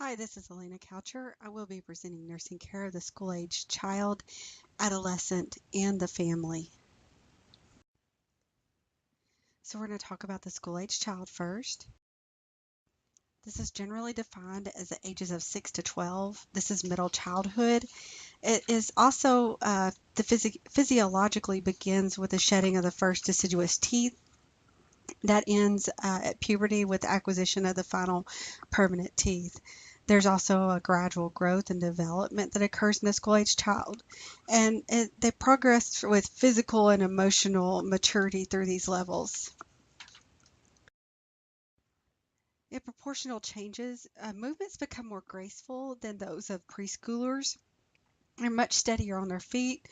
Hi, this is Elena Coucher. I will be presenting nursing care of the school-aged child, adolescent, and the family. So we're going to talk about the school-aged child first. This is generally defined as the ages of 6 to 12. This is middle childhood. It is also physiologically begins with the shedding of the first deciduous teeth that ends at puberty with the acquisition of the final permanent teeth. There's also a gradual growth and development that occurs in the school-age child, and they progress with physical and emotional maturity through these levels. In proportional changes, movements become more graceful than those of preschoolers. They're much steadier on their feet.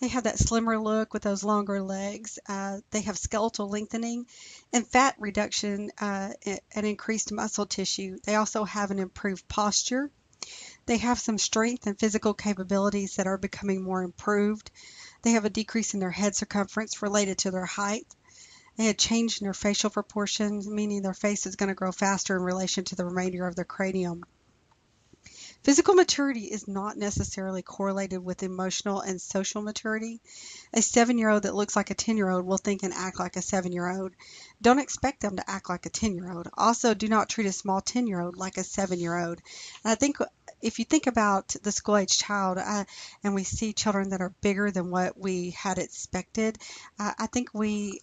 They have that slimmer look with those longer legs. They have skeletal lengthening and fat reduction and increased muscle tissue. They also have an improved posture. They have some strength and physical capabilities that are becoming more improved. They have a decrease in their head circumference related to their height. They had change in their facial proportions, meaning their face is going to grow faster in relation to the remainder of their cranium. Physical maturity is not necessarily correlated with emotional and social maturity. A 7-year-old that looks like a 10-year-old will think and act like a 7-year-old. Don't expect them to act like a 10-year-old. Also, do not treat a small 10-year-old like a 7-year-old. And I think if you think about the school-age child and we see children that are bigger than what we had expected, I think we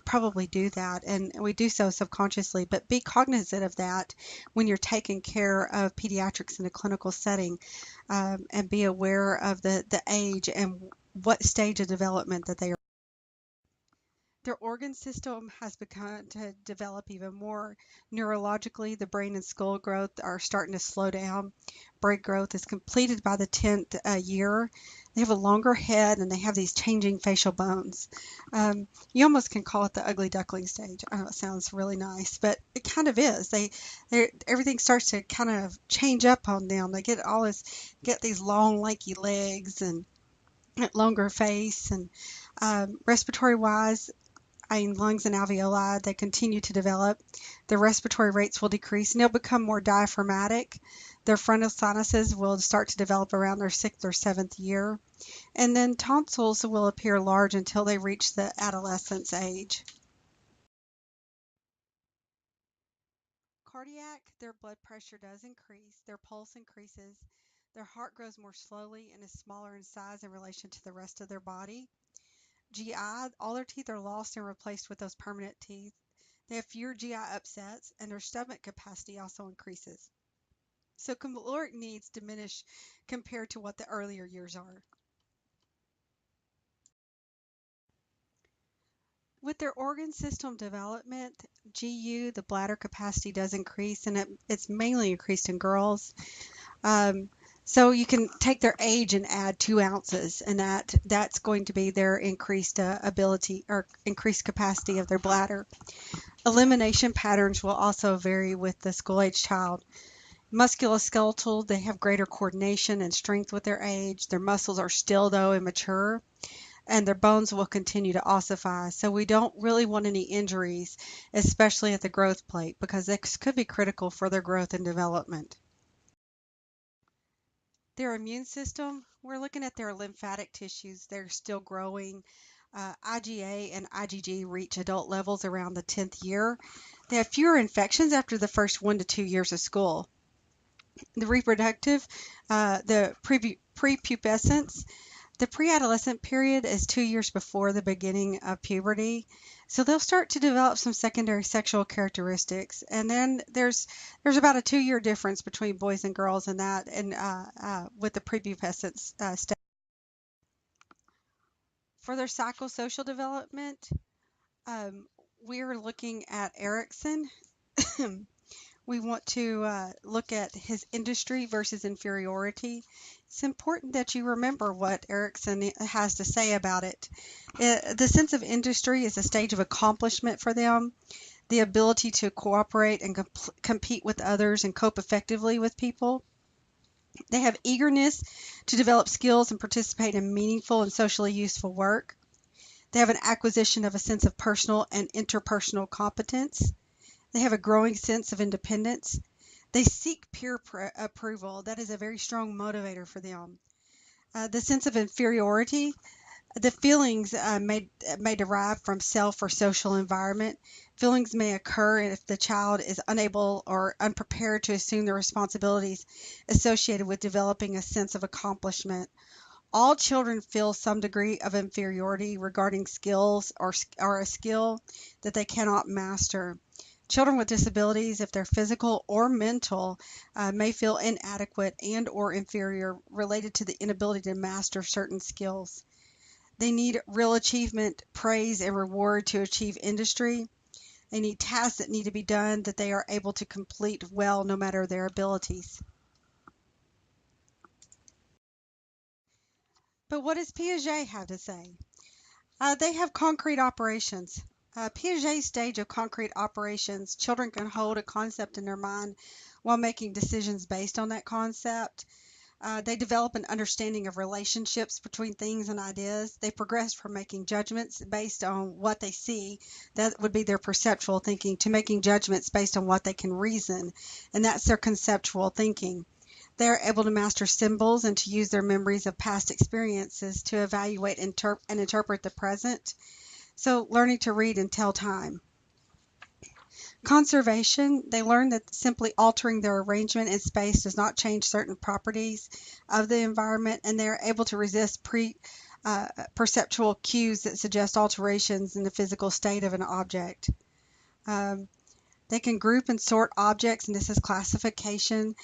probably do that, and we do so subconsciously. But be cognizant of that when you're taking care of pediatrics in a clinical setting, and be aware of the age and what stage of development that they are. Their organ system has begun to develop even more. Neurologically, the brain and skull growth are starting to slow down. Brain growth is completed by the 10th year. They have a longer head and they have these changing facial bones. You almost can call it the ugly duckling stage. I know it sounds really nice, but it kind of is. Everything starts to kind of change up on them. They get these long, lanky legs and longer face, and respiratory wise, lungs and alveoli, they continue to develop. Their respiratory rates will decrease and they'll become more diaphragmatic. Their frontal sinuses will start to develop around their 6th or 7th year. And then tonsils will appear large until they reach the adolescence age. Cardiac, their blood pressure does increase, their pulse increases, their heart grows more slowly and is smaller in size in relation to the rest of their body. GI, all their teeth are lost and replaced with those permanent teeth. They have fewer GI upsets, and their stomach capacity also increases. So caloric needs diminish compared to what the earlier years are. With their organ system development, GU, the bladder capacity does increase, and it's mainly increased in girls. So you can take their age and add 2 ounces, and that's going to be their increased ability or increased capacity of their bladder. Elimination patterns will also vary with the school-age child. Musculoskeletal, they have greater coordination and strength with their age. Their muscles are still, though, immature, and their bones will continue to ossify. So we don't really want any injuries, especially at the growth plate, because this could be critical for their growth and development. Their immune system, we're looking at their lymphatic tissues. They're still growing. IgA and IgG reach adult levels around the 10th year. They have fewer infections after the first 1 to 2 years of school. The reproductive, the prepubescence, the pre-adolescent period is 2 years before the beginning of puberty. So they'll start to develop some secondary sexual characteristics. And then there's about a 2-year difference between boys and girls in that, and with the prepubescence stage. For their psychosocial development, we're looking at Erikson. We want to look at his industry versus inferiority. It's important that you remember what Erikson has to say about it. The sense of industry is a stage of accomplishment for them, the ability to cooperate and compete with others and cope effectively with people. They have eagerness to develop skills and participate in meaningful and socially useful work. They have an acquisition of a sense of personal and interpersonal competence. They have a growing sense of independence. They seek peer approval. That is a very strong motivator for them. The sense of inferiority. The feelings may derive from self or social environment. Feelings may occur if the child is unable or unprepared to assume the responsibilities associated with developing a sense of accomplishment. All children feel some degree of inferiority regarding skills or a skill that they cannot master. Children with disabilities, if they're physical or mental, may feel inadequate and or inferior related to the inability to master certain skills. They need real achievement, praise, and reward to achieve industry. They need tasks that need to be done that they are able to complete well no matter their abilities. But what does Piaget have to say? They have concrete operations. Piaget's stage of concrete operations, children can hold a concept in their mind while making decisions based on that concept. They develop an understanding of relationships between things and ideas. They progress from making judgments based on what they see, that would be their perceptual thinking, to making judgments based on what they can reason, and that's their conceptual thinking. They're able to master symbols and to use their memories of past experiences to evaluate and interpret the present. So learning to read and tell time. Conservation, they learn that simply altering their arrangement in space does not change certain properties of the environment, and they are able to resist perceptual cues that suggest alterations in the physical state of an object. Um, they can group and sort objects, and this is classification.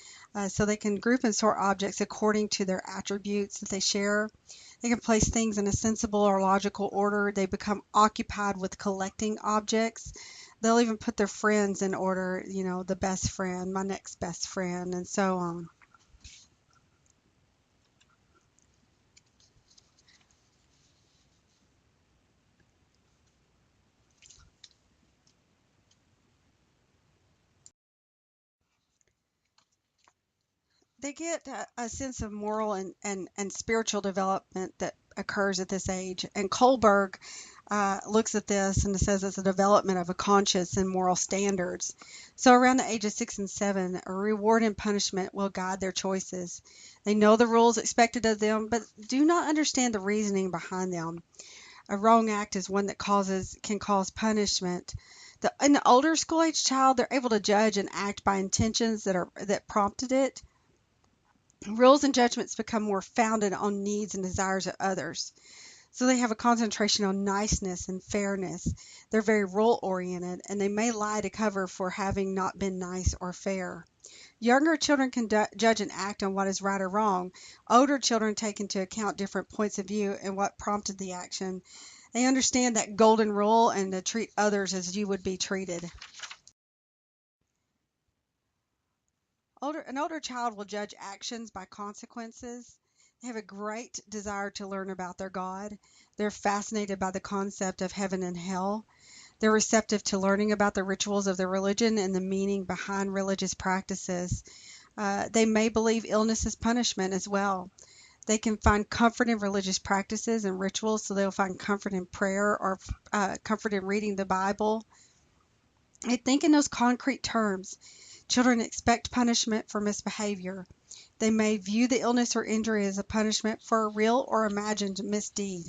So they can group and sort objects according to their attributes that they share. They can place things in a sensible or logical order. They become occupied with collecting objects. They'll even put their friends in order, the best friend, my next best friend, and so on. They get a sense of moral and spiritual development that occurs at this age. And Kohlberg looks at this and says it's a development of a conscience and moral standards. So around the age of 6 and 7, a reward and punishment will guide their choices. They know the rules expected of them, but do not understand the reasoning behind them. A wrong act is one that can cause punishment. In the older school age child, they're able to judge and act by intentions that prompted it. Rules and judgments become more founded on needs and desires of others. So they have a concentration on niceness and fairness. They're very rule-oriented, and they may lie to cover for having not been nice or fair. Younger children can judge and act on what is right or wrong. Older children take into account different points of view and what prompted the action. They understand that golden rule and to treat others as you would be treated. An older child will judge actions by consequences. They have a great desire to learn about their God. They're fascinated by the concept of heaven and hell. They're receptive to learning about the rituals of their religion and the meaning behind religious practices. They may believe illness is punishment as well. They can find comfort in religious practices and rituals, so they'll find comfort in prayer or comfort in reading the Bible. They think in those concrete terms. Children expect punishment for misbehavior. They may view the illness or injury as a punishment for a real or imagined misdeed.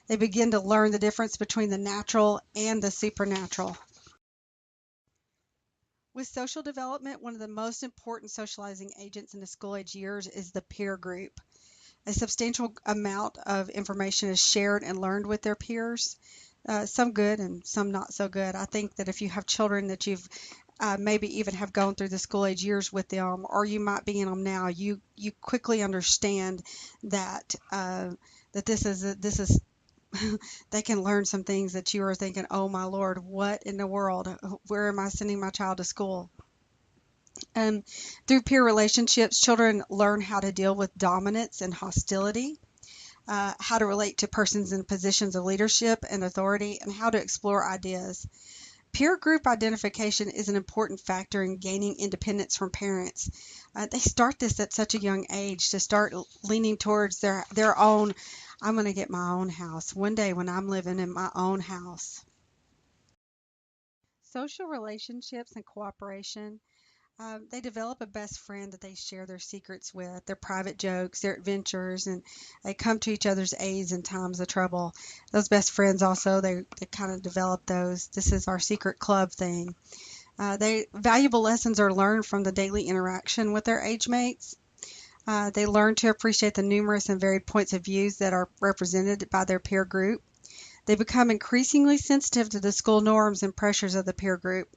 They begin to learn the difference between the natural and the supernatural. With social development, one of the most important socializing agents in the school age years is the peer group. A substantial amount of information is shared and learned with their peers, some good and some not so good. I think that if you have children that you've maybe even have gone through the school age years with them, or you might be in them now, you quickly understand that that this is they can learn some things that you are thinking, oh my Lord, what in the world? Where am I sending my child to school? Through peer relationships, children learn how to deal with dominance and hostility, how to relate to persons in positions of leadership and authority, and how to explore ideas. Peer group identification is an important factor in gaining independence from parents. They start this at such a young age to start leaning towards their own, I'm going to get my own house one day when I'm living in my own house. Social relationships and cooperation. They develop a best friend that they share their secrets with, their private jokes, their adventures, and they come to each other's aids in times of trouble. Those best friends also, they kind of develop those. This is our secret club thing. They valuable lessons are learned from the daily interaction with their age mates. They learn to appreciate the numerous and varied points of views that are represented by their peer group. They become increasingly sensitive to the school norms and pressures of the peer group.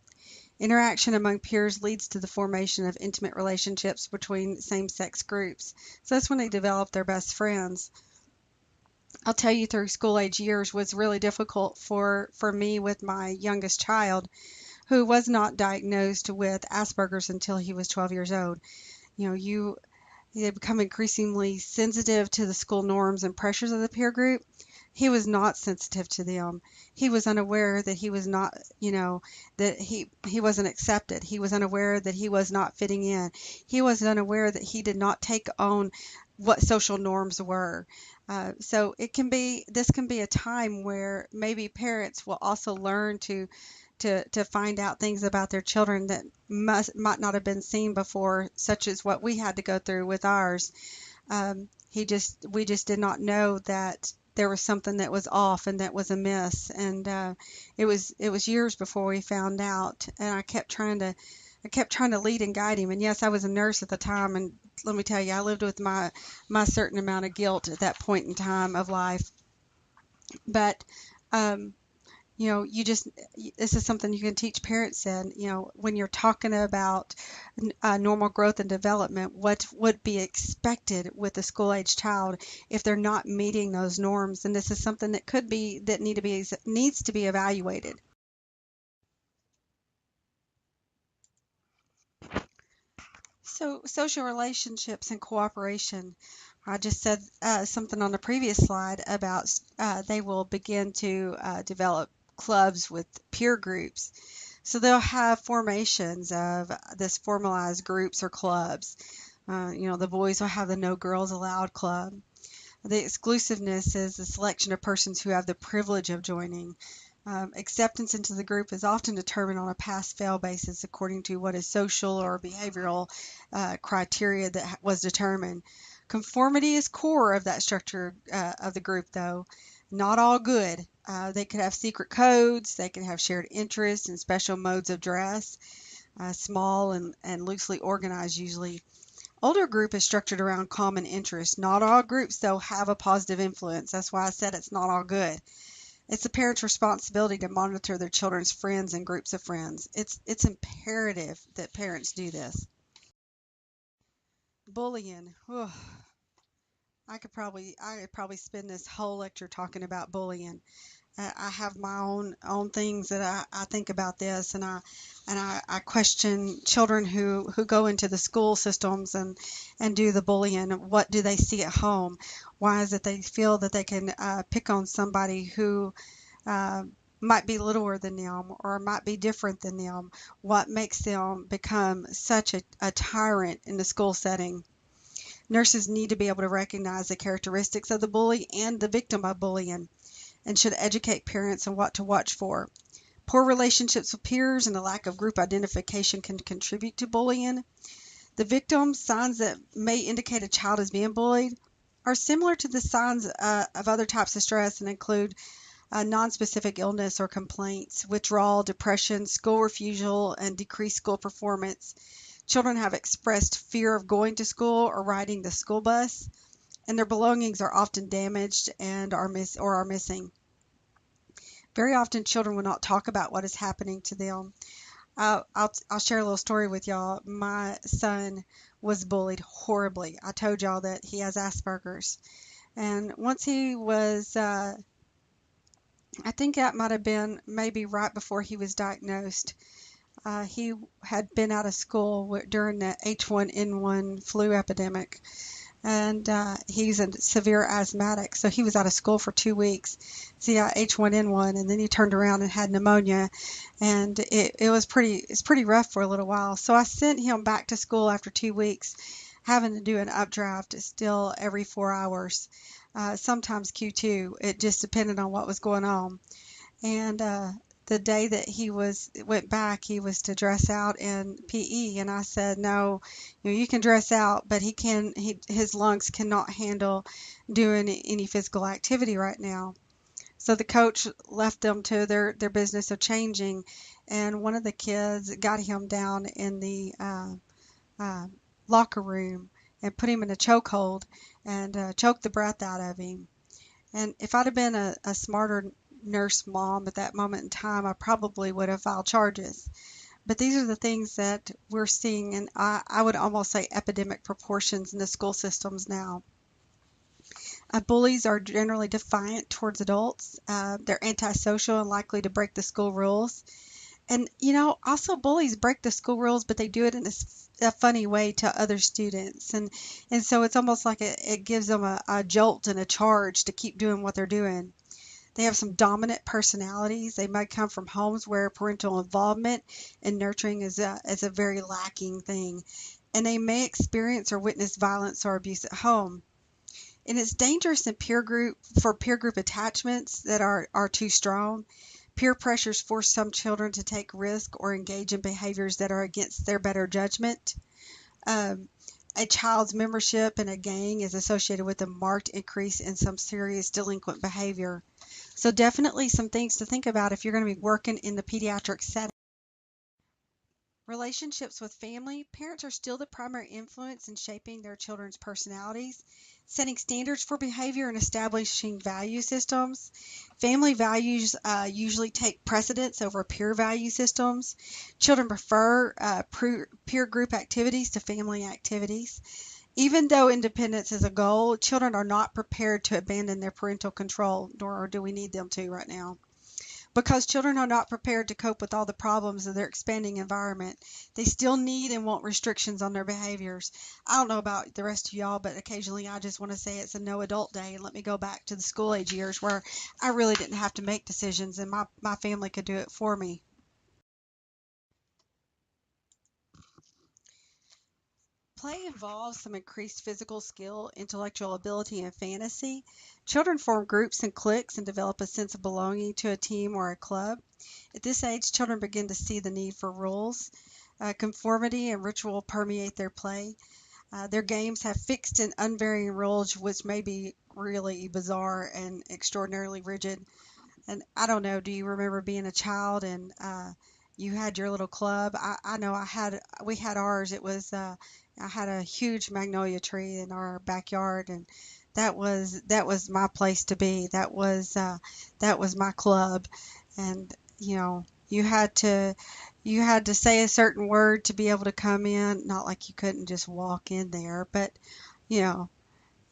Interaction among peers leads to the formation of intimate relationships between same-sex groups. So that's when they develop their best friends. I'll tell you, through school age years was really difficult for me with my youngest child, who was not diagnosed with Asperger's until he was 12 years old. You know, they become increasingly sensitive to the school norms and pressures of the peer group. He was not sensitive to them. He was unaware that he was not, that he wasn't accepted. He was unaware that he was not fitting in. He was unaware that he did not take on what social norms were. So this can be a time where maybe parents will also learn to find out things about their children that might not have been seen before, such as what we had to go through with ours. We just did not know that there was something that was off and that was amiss, and it was years before we found out. And I kept trying to lead and guide him. And yes, I was a nurse at the time, and let me tell you, I lived with my certain amount of guilt at that point in time of life. But this is something you can teach parents in, when you're talking about normal growth and development, what would be expected with a school age child if they're not meeting those norms. And this is something that needs to be evaluated. So social relationships and cooperation. I just said something on the previous slide about they will begin to develop clubs with peer groups. So they'll have formations of this formalized groups or clubs. The boys will have the No Girls Allowed club. The exclusiveness is the selection of persons who have the privilege of joining. Acceptance into the group is often determined on a pass-fail basis according to what is social or behavioral criteria that was determined. Conformity is core of that structure of the group, though. Not all good. They could have secret codes, they could have shared interests and special modes of dress, small and loosely organized usually. Older group is structured around common interests. Not all groups, though, have a positive influence. That's why I said it's not all good. It's the parents' responsibility to monitor their children's friends and groups of friends. It's imperative that parents do this. Bullying. Ugh. I could probably spend this whole lecture talking about bullying. I have my own things that I think about this, and I question children who go into the school systems and do the bullying. What do they see at home? Why is it they feel that they can pick on somebody who uh, might be littler than them or might be different than them? What makes them become such a tyrant in the school setting? Nurses need to be able to recognize the characteristics of the bully and the victim of bullying, and should educate parents on what to watch for. Poor relationships with peers and a lack of group identification can contribute to bullying. The victim signs that may indicate a child is being bullied are similar to the signs of other types of stress and include nonspecific illness or complaints, withdrawal, depression, school refusal, and decreased school performance. Children have expressed fear of going to school or riding the school bus, and their belongings are often damaged and are missing. Very often, children will not talk about what is happening to them. I'll share a little story with y'all. My son was bullied horribly. I told y'all that he has Asperger's, and once he was, I think that might have been maybe right before he was diagnosed. He had been out of school during the H1N1 flu epidemic, and he's a severe asthmatic, so he was out of school for 2 weeks. So he got H1N1, and then he turned around and had pneumonia, and it's pretty rough for a little while. So I sent him back to school after 2 weeks, having to do an updraft still every 4 hours, sometimes Q2. It just depended on what was going on. And the day that he went back, he was to dress out in PE, and I said, no, you can dress out, but his lungs cannot handle doing any physical activity right now. So the coach left them to their business of changing, and one of the kids got him down in the uh, locker room and put him in a chokehold and choked the breath out of him. And if I'd have been a smarter nurse mom at that moment in time, I probably would have filed charges. But these are the things that we're seeing, and I would almost say epidemic proportions in the school systems now. Bullies are generally defiant towards adults. They're antisocial and likely to break the school rules. And, also bullies break the school rules, but they do it in a funny way to other students. And so it's almost like it gives them a jolt and a charge to keep doing what they're doing. They have some dominant personalities. They might come from homes where parental involvement and nurturing is a very lacking thing. And they may experience or witness violence or abuse at home. And it's dangerous in peer group attachments that are too strong. Peer pressures force some children to take risk or engage in behaviors that are against their better judgment. A child's membership in a gang is associated with a marked increase in some serious delinquent behavior. So definitely some things to think about if you're going to be working in the pediatric setting. Relationships with family. Parents are still the primary influence in shaping their children's personalities, setting standards for behavior, and establishing value systems. Family values usually take precedence over peer value systems. Children prefer peer group activities to family activities. Even though independence is a goal, children are not prepared to abandon their parental control, nor do we need them to right now. Because children are not prepared to cope with all the problems of their expanding environment, they still need and want restrictions on their behaviors. I don't know about the rest of y'all, but occasionally I just want to say it's a no adult day and let me go back to the school age years where I really didn't have to make decisions and my family could do it for me. Play involves some increased physical skill, intellectual ability, and fantasy. Children form groups and cliques and develop a sense of belonging to a team or a club. At this age, children begin to see the need for rules. Conformity and ritual permeate their play. Their games have fixed and unvarying rules, which may be really bizarre and extraordinarily rigid. And I don't know, do you remember being a child and you had your little club? I know we had ours. I had a huge magnolia tree in our backyard, and that was my place to be. That was my club, and you had to say a certain word to be able to come in. Not like you couldn't just walk in there, but you know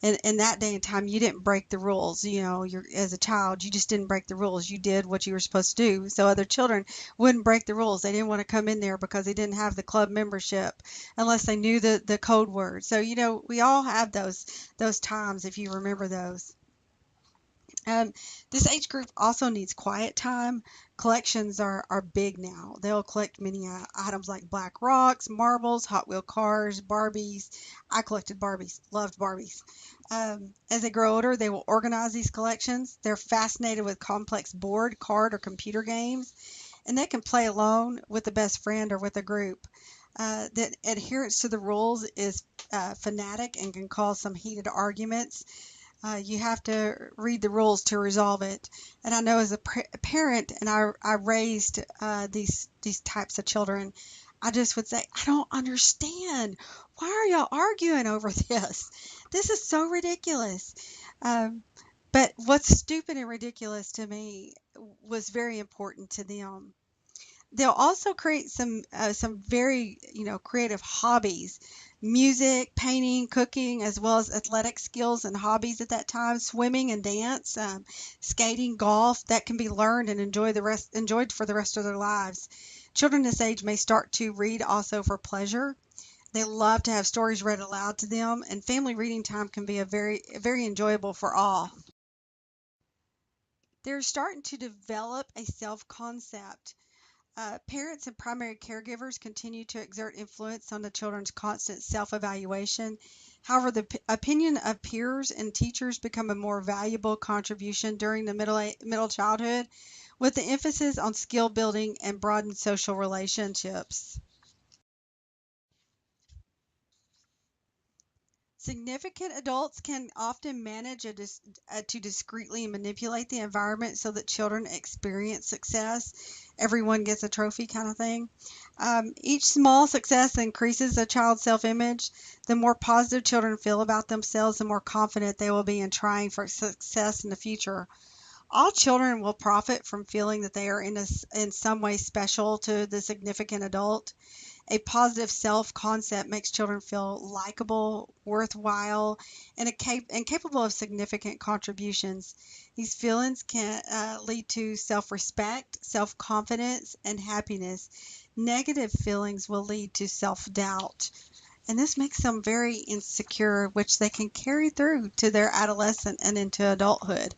in that day and time, you didn't break the rules. You're as a child, you just didn't break the rules. You did what you were supposed to do. So other children wouldn't break the rules. They didn't want to come in there because they didn't have the club membership unless they knew the code word. So we all have those times if you remember those. Um, this age group also needs quiet time. Collections are big now. They'll collect many items like black rocks, marbles, Hot Wheel cars, Barbies. I collected Barbies, loved Barbies. As they grow older, they will organize these collections. They're fascinated with complex board, card, or computer games, and they can play alone, with a best friend, or with a group. That adherence to the rules is fanatic and can cause some heated arguments. You have to read the rules to resolve it. And I know as a parent, and I raised these types of children, I just would say, I don't understand. Why are y'all arguing over this? This is so ridiculous. Um, but what's stupid and ridiculous to me was very important to them. They'll also create some very creative hobbies, music, painting, cooking, as well as athletic skills and hobbies at that time, swimming and dance, skating, golf, that can be learned and enjoyed for the rest of their lives. Children this age may start to read also for pleasure. They love to have stories read aloud to them, and family reading time can be a very enjoyable for all. They're starting to develop a self-concept. Parents and primary caregivers continue to exert influence on the children's constant self-evaluation. However, the opinion of peers and teachers become a more valuable contribution during the middle childhood, with the emphasis on skill building and broadened social relationships. Significant adults can often manage to discreetly manipulate the environment so that children experience success. Everyone gets a trophy kind of thing. Each small success increases a child's self-image. The more positive children feel about themselves, the more confident they will be in trying for success in the future. All children will profit from feeling that they are in some way special to the significant adult. A positive self-concept makes children feel likable, worthwhile, and capable of significant contributions. These feelings can lead to self-respect, self-confidence, and happiness. Negative feelings will lead to self-doubt, and this makes them very insecure, which they can carry through to their adolescent and into adulthood.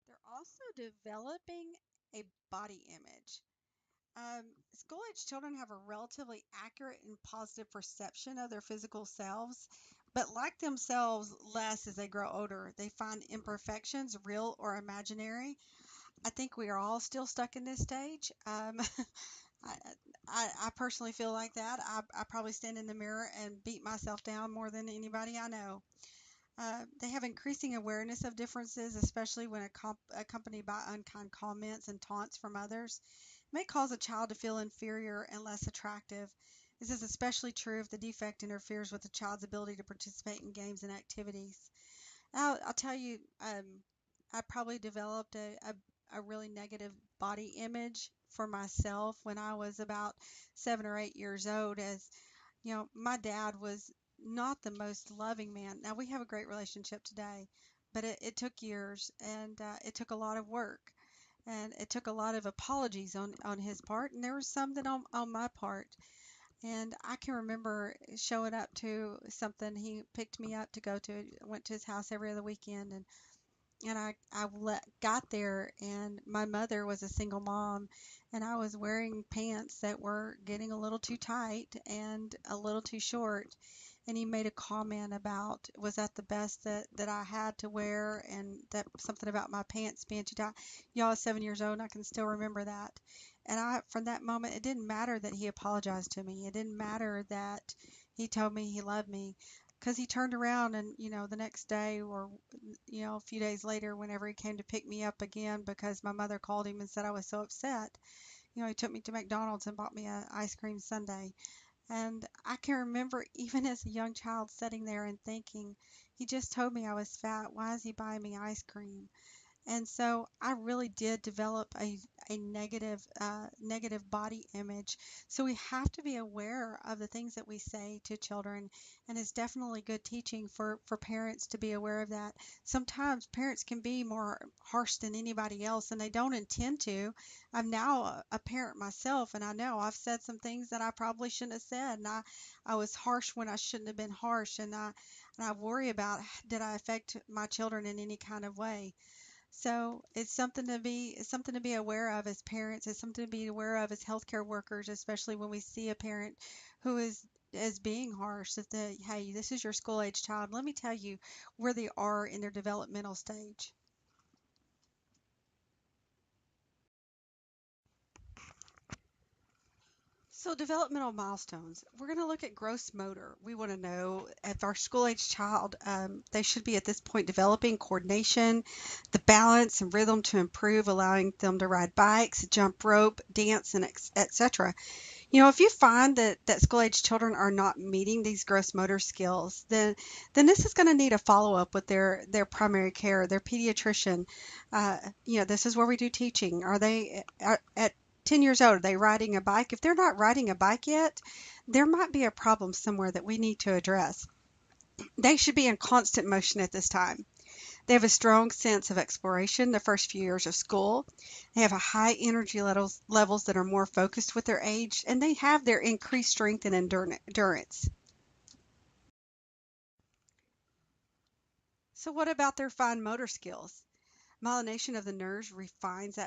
They're also developing a body image. School-age children have a relatively accurate and positive perception of their physical selves, but like themselves less as they grow older. They find imperfections real or imaginary. I think we are all still stuck in this stage. I, I personally feel like that. I probably stand in the mirror and beat myself down more than anybody I know. They have increasing awareness of differences, especially when accompanied by unkind comments and taunts from others. It may cause a child to feel inferior and less attractive. This is especially true if the defect interferes with the child's ability to participate in games and activities. I'll tell you, I probably developed a really negative body image for myself when I was about 7 or 8 years old. As you know, my dad was not the most loving man. Now, we have a great relationship today, but it took years and it took a lot of work and it took a lot of apologies on his part, and there was some that on my part. And I can remember showing up to something. He picked me up to go to, went to his house every other weekend, and got there, and my mother was a single mom, and I was wearing pants that were getting a little too tight and a little too short. And he made a comment about, was that the best that I had to wear, and that something about my pants being too tight. Y'all, I was 7 years old, and I can still remember that. And from that moment, it didn't matter that he apologized to me. It didn't matter that he told me he loved me, because he turned around and, the next day, or a few days later, whenever he came to pick me up again because my mother called him and said I was so upset, he took me to McDonald's and bought me an ice cream sundae. And I can remember, even as a young child, sitting there and thinking, he just told me I was fat. Why is he buying me ice cream? And so I really did develop a negative body image. So we have to be aware of the things that we say to children, and it's definitely good teaching for parents to be aware of that. Sometimes parents can be more harsh than anybody else, and they don't intend to. I'm now a parent myself, and I know I've said some things that I probably shouldn't have said, and I was harsh when I shouldn't have been harsh, and I worry about, did I affect my children in any kind of way? So it's something to be aware of as parents. It's something to be aware of as healthcare workers, especially when we see a parent who is being harsh. That hey, this is your school age child. Let me tell you where they are in their developmental stage. So developmental milestones. We're going to look at gross motor. We want to know if our school age child, they should be at this point developing coordination, the balance and rhythm to improve, allowing them to ride bikes, jump rope, dance, and etc. If you find that school age children are not meeting these gross motor skills, then this is going to need a follow up with their primary care, their pediatrician. This is where we do teaching. Are they at 10 years old? Are they riding a bike? If they're not riding a bike yet, there might be a problem somewhere that we need to address. They should be in constant motion at this time. They have a strong sense of exploration the first few years of school. They have a high energy levels that are more focused with their age, and they have their increased strength and endurance. So what about their fine motor skills? Myelination of the nerves refines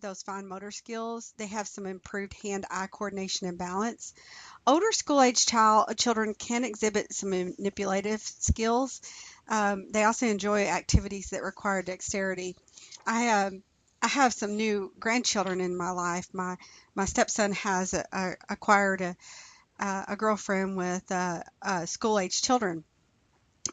those fine motor skills. They have some improved hand-eye coordination and balance. Older school-age children can exhibit some manipulative skills. They also enjoy activities that require dexterity. I I have some new grandchildren in my life. My stepson has acquired a girlfriend with school age children.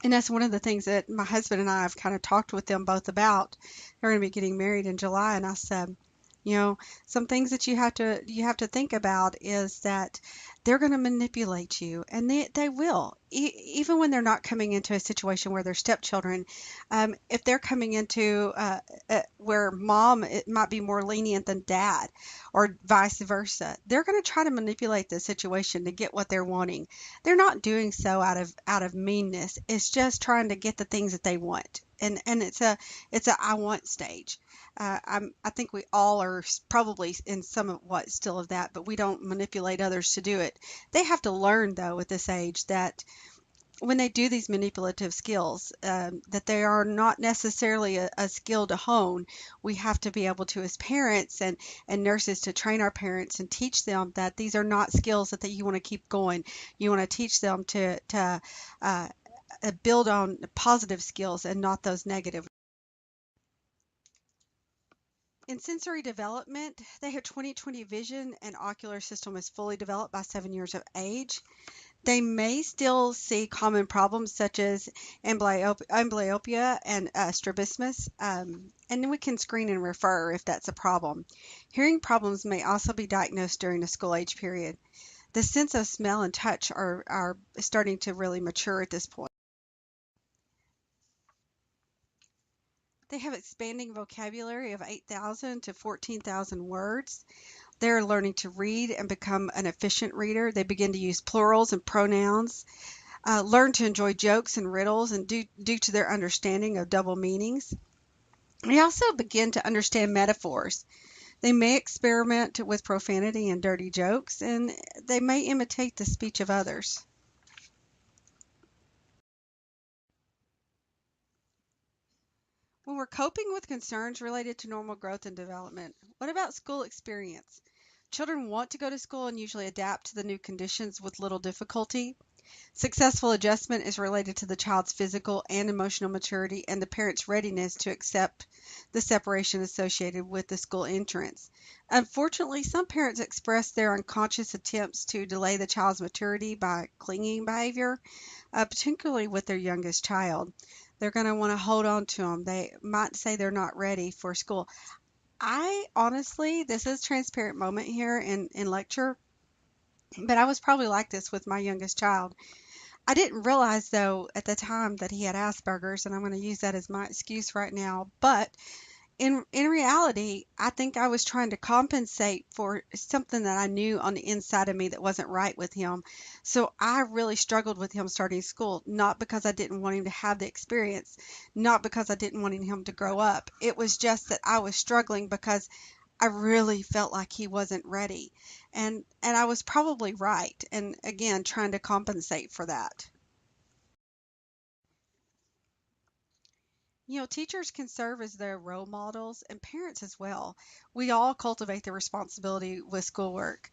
And that's one of the things that my husband and I have kind of talked with them both about. They're going to be getting married in July, and I said, you know, some things that you have to think about is that they're going to manipulate you, and they will, even when they're not coming into a situation where they're stepchildren. If they're coming into where mom it might be more lenient than dad, or vice versa, they're going to try to manipulate the situation to get what they're wanting. They're not doing so out of meanness. It's just trying to get the things that they want. And it's a I want stage. I think we all are probably in somewhat still of that, but we don't manipulate others to do it. They have to learn though at this age that when they do these manipulative skills, that they are not necessarily a skill to hone. We have to be able to, as parents and nurses, to train our parents and teach them that these are not skills that you want to keep going. You want to teach them to build on positive skills and not those negative. In sensory development, they have 20/20 vision and ocular system is fully developed by 7 years of age. They may still see common problems such as amblyopia and strabismus, and then we can screen and refer if that's a problem. Hearing problems may also be diagnosed during the school age period. The sense of smell and touch are starting to really mature at this point. They have expanding vocabulary of 8,000 to 14,000 words. They're learning to read and become an efficient reader. They begin to use plurals and pronouns, learn to enjoy jokes and riddles, and due to their understanding of double meanings. They also begin to understand metaphors. They may experiment with profanity and dirty jokes, and they may imitate the speech of others. When we're coping with concerns related to normal growth and development, what about school experience? Children want to go to school and usually adapt to the new conditions with little difficulty. Successful adjustment is related to the child's physical and emotional maturity and the parent's readiness to accept the separation associated with the school entrance. Unfortunately, some parents express their unconscious attempts to delay the child's maturity by clinging behavior, particularly with their youngest child. They're going to want to hold on to them. They might say they're not ready for school. I honestly, this is a transparent moment here in lecture, but I was probably like this with my youngest child. I didn't realize though at the time that he had Asperger's, and I'm going to use that as my excuse right now. But in reality, I think I was trying to compensate for something that I knew on the inside of me that wasn't right with him. So I really struggled with him starting school, not because I didn't want him to have the experience, not because I didn't want him to grow up. It was just that I was struggling because I really felt like he wasn't ready. And I was probably right. And again, trying to compensate for that. Teachers can serve as their role models and parents as well. We all cultivate the responsibility with schoolwork.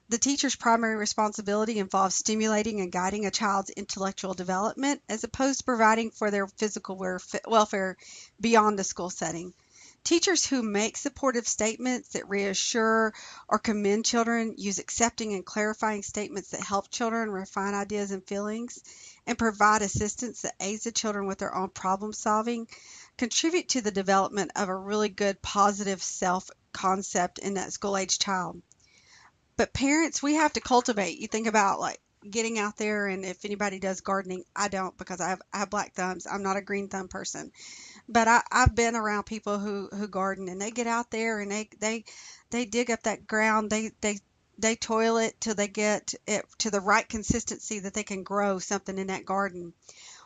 The teacher's primary responsibility involves stimulating and guiding a child's intellectual development as opposed to providing for their physical welfare beyond the school setting. Teachers who make supportive statements that reassure or commend children, use accepting and clarifying statements that help children refine ideas and feelings, and provide assistance that aids the children with their own problem solving, contribute to the development of a really good positive self concept in that school age child. But parents, we have to cultivate. You think about like getting out there, and if anybody does gardening, I don't because I have black thumbs. I'm not a green thumb person. But I've been around people who garden, and they get out there and they dig up that ground. They toil it till they get it to the right consistency that they can grow something in that garden.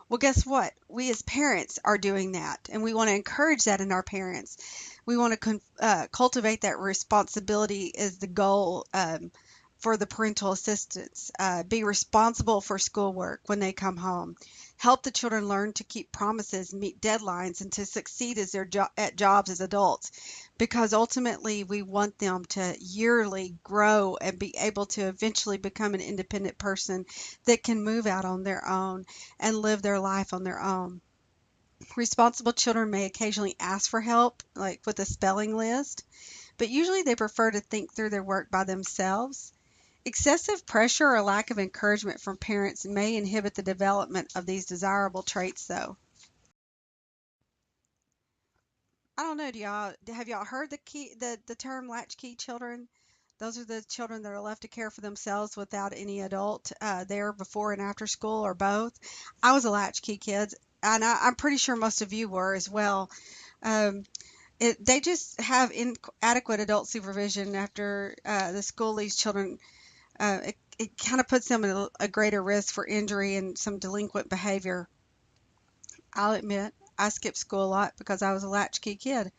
Well, guess what? We as parents are doing that, and we want to encourage that in our parents. We want to cultivate that responsibility as the goal for the parental assistance. Be responsible for schoolwork when they come home. Help the children learn to keep promises, meet deadlines, and to succeed as at jobs as adults. Because ultimately, we want them to yearly grow and be able to eventually become an independent person that can move out on their own and live their life on their own. Responsible children may occasionally ask for help, like with a spelling list, but usually they prefer to think through their work by themselves. Excessive pressure or lack of encouragement from parents may inhibit the development of these desirable traits, though. I don't know. Have y'all heard the term latchkey children? Those are the children that are left to care for themselves without any adult there before and after school or both. I was a latchkey kid, and I'm pretty sure most of you were as well. Um, they just have inadequate adult supervision after the school leaves children. It kind of puts them at a greater risk for injury and some delinquent behavior. I'll admit, I skipped school a lot because I was a latchkey kid.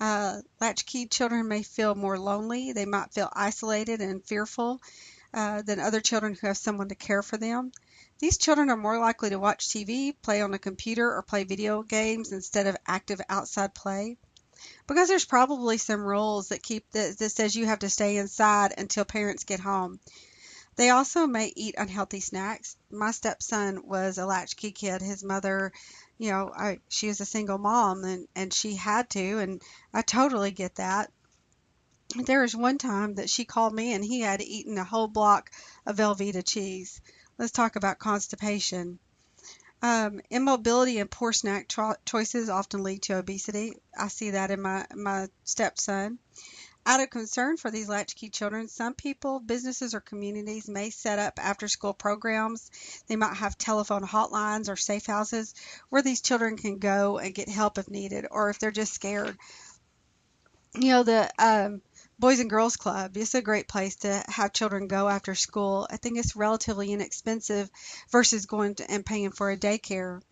Latchkey children may feel more lonely. They might feel isolated and fearful than other children who have someone to care for them. These children are more likely to watch TV, play on a computer, or play video games instead of active outside play. Because there's probably some rules that says you have to stay inside until parents get home. They also may eat unhealthy snacks. My stepson was a latchkey kid. His mother, she was a single mom and she had to, and I totally get that. There was one time that she called me and he had eaten a whole block of Velveeta cheese. Let's talk about constipation. Immobility and poor snack choices often lead to obesity. I see that in my stepson. Out of concern for these latchkey children, some people, businesses, or communities may set up after school programs. They might have telephone hotlines or safe houses where these children can go and get help if needed, or if they're just scared. The Boys and Girls Club is a great place to have children go after school. I think it's relatively inexpensive versus going to and paying for a daycare.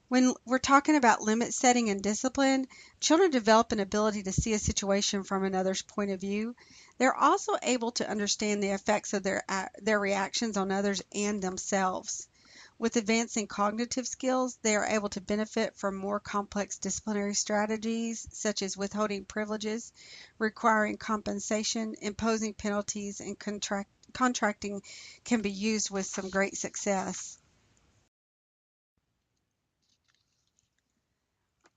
When we're talking about limit setting and discipline, children develop an ability to see a situation from another's point of view. They're also able to understand the effects of their reactions on others and themselves. With advancing cognitive skills, they are able to benefit from more complex disciplinary strategies, such as withholding privileges, requiring compensation, imposing penalties, and contracting can be used with some great success.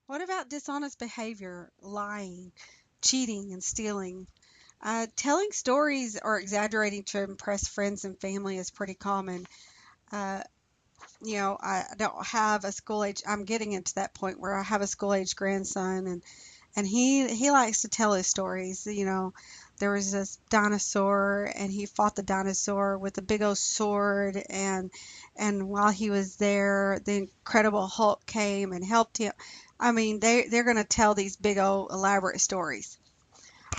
What about dishonest behavior, lying, cheating, and stealing? Telling stories or exaggerating to impress friends and family is pretty common. Uh, I don't have a school age. I'm getting into that point where I have a school age grandson, and he likes to tell his stories. There was this dinosaur, and he fought the dinosaur with a big old sword, and while he was there, the Incredible Hulk came and helped him. I mean, they're going to tell these big old elaborate stories.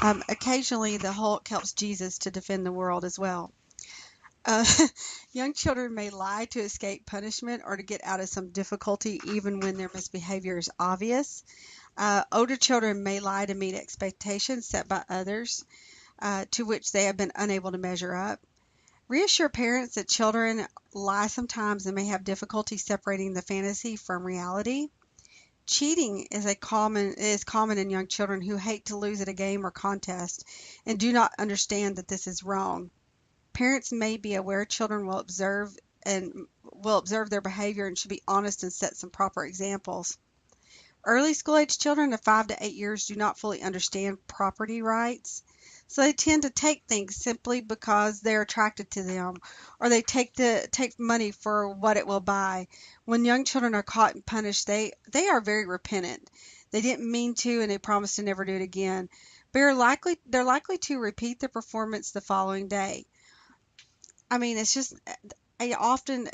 Occasionally, the Hulk helps Jesus to defend the world as well. Uh, young children may lie to escape punishment or to get out of some difficulty, even when their misbehavior is obvious. Older children may lie to meet expectations set by others, to which they have been unable to measure up. Reassure parents that children lie sometimes and may have difficulty separating the fantasy from reality. Cheating is common in young children who hate to lose at a game or contest and do not understand that this is wrong. Parents may be aware children will observe their behavior and should be honest and set some proper examples. Early school age children of 5 to 8 years do not fully understand property rights, so they tend to take things simply because they're attracted to them, or they take money for what it will buy. When young children are caught and punished, they are very repentant. They didn't mean to, and they promise to never do it again. But they're likely to repeat the performance the following day. I mean, it's just I often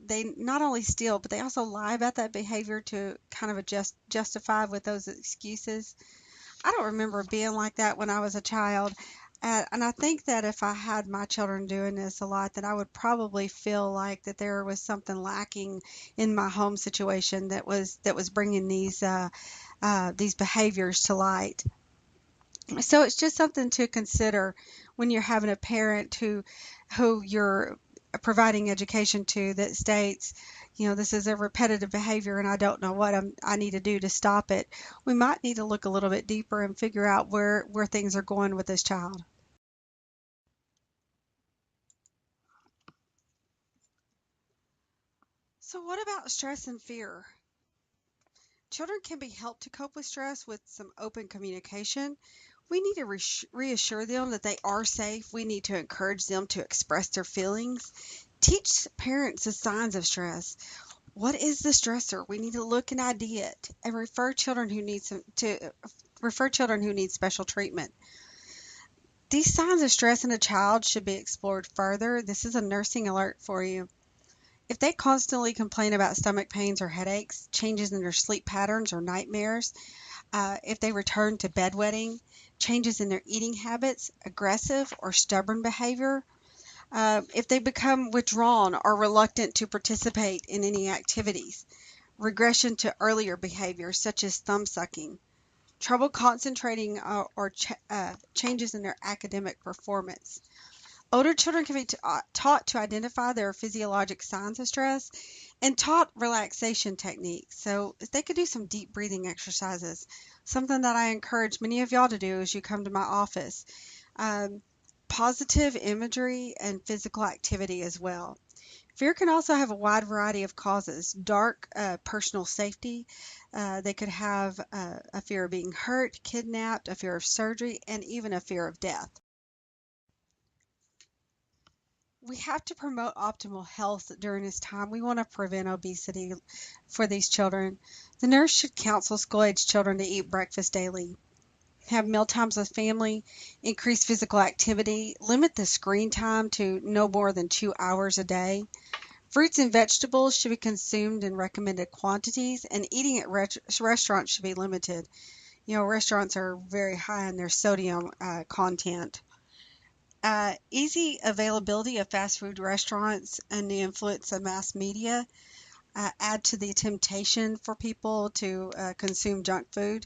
they not only steal, but they also lie about that behavior to kind of justify with those excuses. I don't remember being like that when I was a child. And I think that if I had my children doing this a lot, that I would probably feel like that there was something lacking in my home situation that was bringing these behaviors to light. So it's just something to consider when you're having a parent who you're providing education to that states, this is a repetitive behavior and I don't know what I need to do to stop it. We might need to look a little bit deeper and figure out where things are going with this child. So what about stress and fear? Children can be helped to cope with stress with some open communication. We need to reassure them that they are safe. We need to encourage them to express their feelings. Teach parents the signs of stress. What is the stressor? We need to look and ID it, and refer children who need special treatment. These signs of stress in a child should be explored further. This is a nursing alert for you. If they constantly complain about stomach pains or headaches, changes in their sleep patterns or nightmares, if they return to bedwetting, changes in their eating habits, aggressive or stubborn behavior, if they become withdrawn or reluctant to participate in any activities, regression to earlier behaviors such as thumb sucking, trouble concentrating or changes in their academic performance. Older children can be taught to identify their physiologic signs of stress and taught relaxation techniques. So they could do some deep breathing exercises, something that I encourage many of y'all to do as you come to my office. Um, Positive imagery and physical activity as well. Fear can also have a wide variety of causes. Dark personal safety. They could have a fear of being hurt, kidnapped, a fear of surgery, and even a fear of death. We have to promote optimal health during this time. We want to prevent obesity for these children. The nurse should counsel school-age children to eat breakfast daily, have meal times with family, increase physical activity, limit the screen time to no more than 2 hours a day. Fruits and vegetables should be consumed in recommended quantities, and eating at restaurants should be limited. You know, restaurants are very high in their sodium content. Easy availability of fast food restaurants and the influence of mass media add to the temptation for people to consume junk food,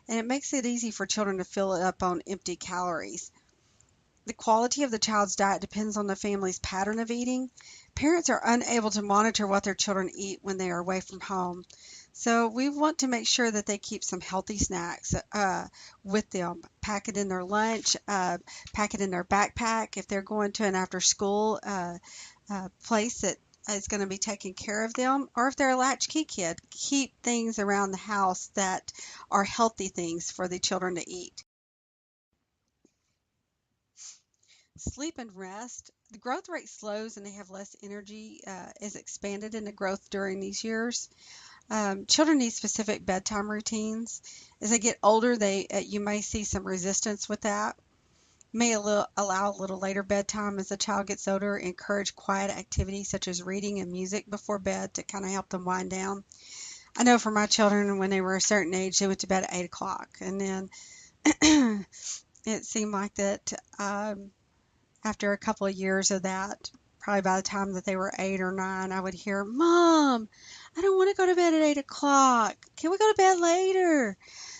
and it makes it easy for children to fill it up on empty calories. The quality of the child's diet depends on the family's pattern of eating. Parents are unable to monitor what their children eat when they are away from home. So we want to make sure that they keep some healthy snacks with them. Pack it in their lunch, pack it in their backpack. If they're going to an after-school place that is going to be taking care of them, or if they're a latchkey kid, keep things around the house that are healthy things for the children to eat. Sleep and rest. The growth rate slows and they have less energy is expanded in the growth during these years. Children need specific bedtime routines. As they get older, you may see some resistance with that. May allow a little later bedtime as the child gets older. Encourage quiet activities such as reading and music before bed to kind of help them wind down. I know for my children, when they were a certain age, they went to bed at 8 o'clock. And then it seemed like that after a couple of years of that, probably by the time that they were 8 or 9, I would hear, "Mom, I don't want to go to bed at 8 o'clock. Can we go to bed later?"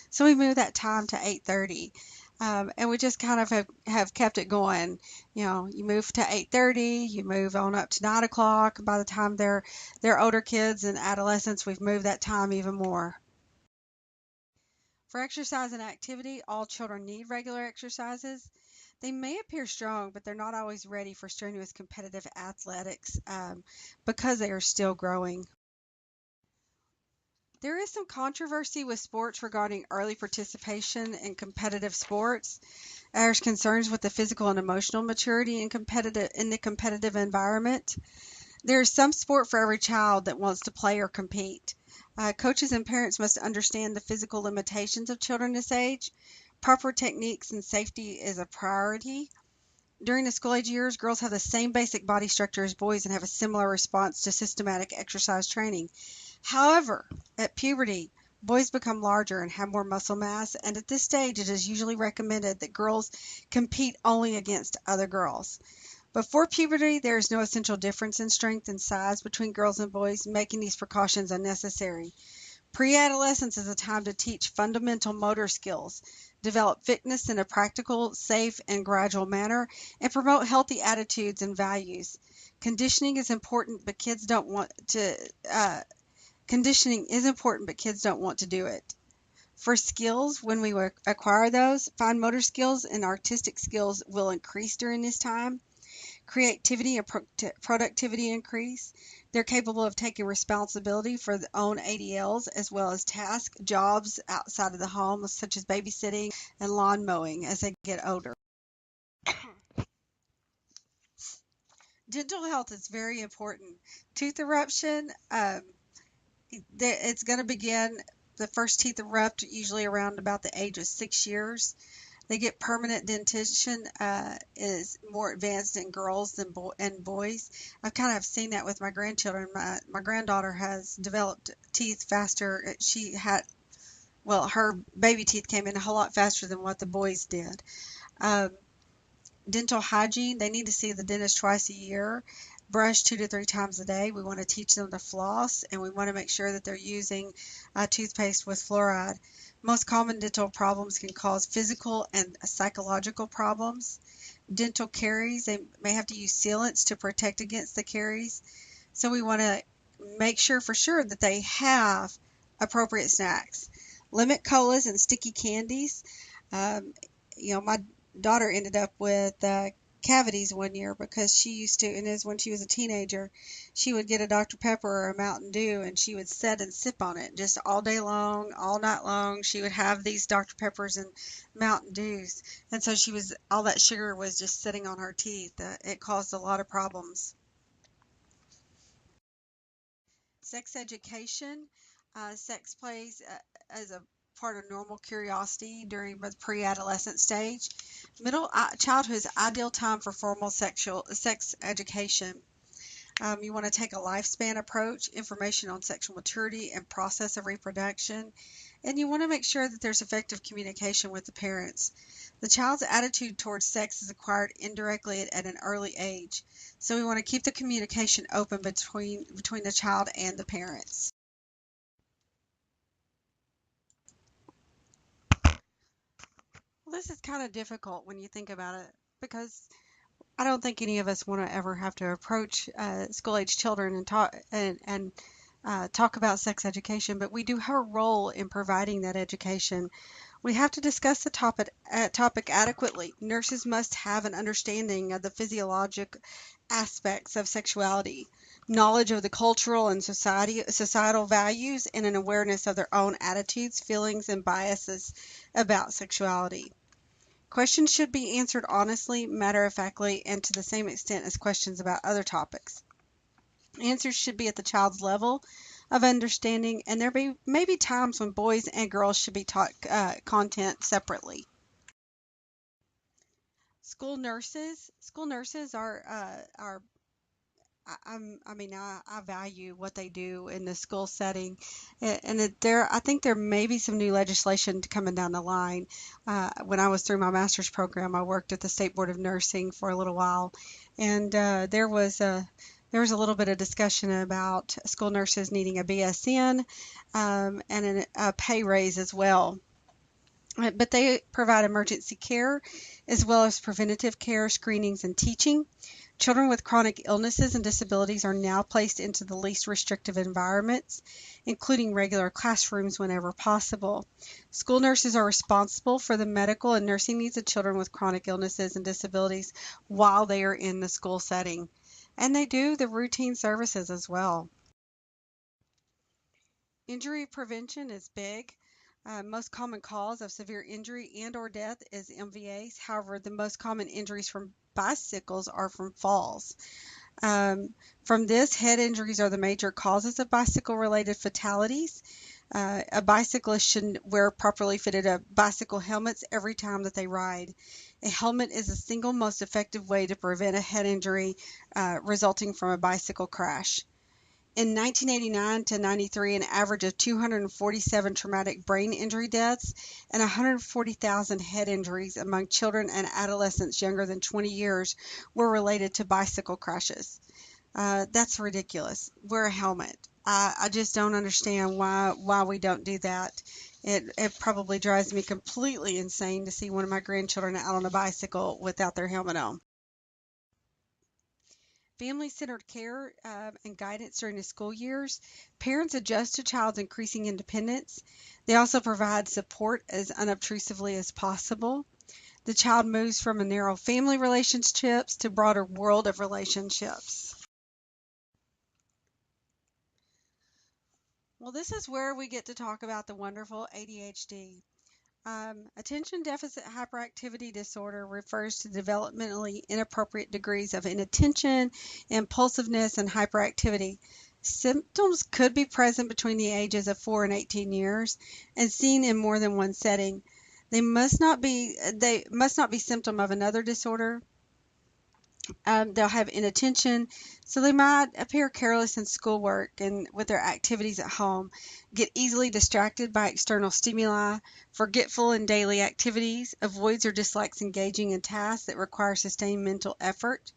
So we moved that time to 8:30. And we just kind of have kept it going. You know, you move to 8:30, you move on up to 9 o'clock. By the time they're older kids and adolescents, we've moved that time even more. For exercise and activity, all children need regular exercises. They may appear strong, but they're not always ready for strenuous competitive athletics because they are still growing. There is some controversy with sports regarding early participation in competitive sports. There's concerns with the physical and emotional maturity in the competitive environment. There is some sport for every child that wants to play or compete. Coaches and parents must understand the physical limitations of children this age. Proper techniques and safety is a priority. During the school age years, girls have the same basic body structure as boys and have a similar response to systematic exercise training. However, at puberty, boys become larger and have more muscle mass, and at this stage, it is usually recommended that girls compete only against other girls. Before puberty, there is no essential difference in strength and size between girls and boys, making these precautions unnecessary. Pre-adolescence is a time to teach fundamental motor skills, develop fitness in a practical, safe, and gradual manner, and promote healthy attitudes and values. Conditioning is important, but kids don't want to do it. For skills, when we acquire those, fine motor skills and artistic skills will increase during this time. Creativity and productivity increase. They're capable of taking responsibility for their own ADLs as well as tasks, jobs outside of the home, such as babysitting and lawn mowing as they get older. Dental health is very important. Tooth eruption, it's going to begin. The first teeth erupt usually around about the age of 6 years. They get permanent dentition is more advanced in girls than boys. I've kind of seen that with my grandchildren. My granddaughter has developed teeth faster. Her baby teeth came in a whole lot faster than what the boys did. Um, Dental hygiene, they need to see the dentist twice a year, brush 2 to 3 times a day. We want to teach them to floss, and we want to make sure that they're using toothpaste with fluoride. Most common dental problems can cause physical and psychological problems. Dental caries, they may have to use sealants to protect against the caries. So we want to make sure for sure that they have appropriate snacks. Limit colas and sticky candies. Um, my daughter ended up with cavities one year because she used to, and as when she was a teenager, she would get a Dr. Pepper or a Mountain Dew and she would sit and sip on it just all day long, all night long. She would have these Dr. Peppers and Mountain Dews. And so all that sugar was just sitting on her teeth. It caused a lot of problems. Sex education. Sex plays as a part of normal curiosity during the pre-adolescent stage. Middle childhood is ideal time for formal sex education. You want to take a lifespan approach, information on sexual maturity and process of reproduction, and you want to make sure that there's effective communication with the parents. The child's attitude towards sex is acquired indirectly at an early age, so we want to keep the communication open between the child and the parents. Well, this is kind of difficult when you think about it because I don't think any of us want to ever have to approach school-age children and talk about sex education, but we do have a role in providing that education. We have to discuss the topic adequately. Nurses must have an understanding of the physiologic aspects of sexuality, knowledge of the cultural and societal values, and an awareness of their own attitudes, feelings, and biases about sexuality. Questions should be answered honestly, matter-of-factly, and to the same extent as questions about other topics. Answers should be at the child's level of understanding, and there may be times when boys and girls should be taught content separately. School nurses. School nurses are I value what they do in the school setting, I think there may be some new legislation coming down the line. When I was through my master's program, I worked at the State Board of Nursing for a little while, and there was a little bit of discussion about school nurses needing a BSN and a pay raise as well. But they provide emergency care as well as preventative care, screenings, and teaching. Children with chronic illnesses and disabilities are now placed into the least restrictive environments, including regular classrooms whenever possible. School nurses are responsible for the medical and nursing needs of children with chronic illnesses and disabilities while they are in the school setting. And they do the routine services as well. Injury prevention is big. Most common cause of severe injury and/or death is MVAs. However, the most common injuries from bicycles are from falls. From this, head injuries are the major causes of bicycle-related fatalities. A bicyclist should wear properly fitted bicycle helmets every time that they ride. A helmet is the single most effective way to prevent a head injury resulting from a bicycle crash. In 1989 to 93, an average of 247 traumatic brain injury deaths and 140,000 head injuries among children and adolescents younger than 20 years were related to bicycle crashes. That's ridiculous. Wear a helmet. I just don't understand why we don't do that. It probably drives me completely insane to see one of my grandchildren out on a bicycle without their helmet on. Family-centered care and guidance during the school years. Parents adjust to child's increasing independence. They also provide support as unobtrusively as possible. The child moves from a narrow family relationships to broader world of relationships. Well, this is where we get to talk about the wonderful ADHD. Attention deficit hyperactivity disorder refers to developmentally inappropriate degrees of inattention, impulsiveness, and hyperactivity. Symptoms could be present between the ages of 4 and 18 years and seen in more than one setting. They must not be symptom of another disorder. They'll have inattention, so they might appear careless in schoolwork and with their activities at home, get easily distracted by external stimuli, forgetful in daily activities, avoids or dislikes engaging in tasks that require sustained mental effort.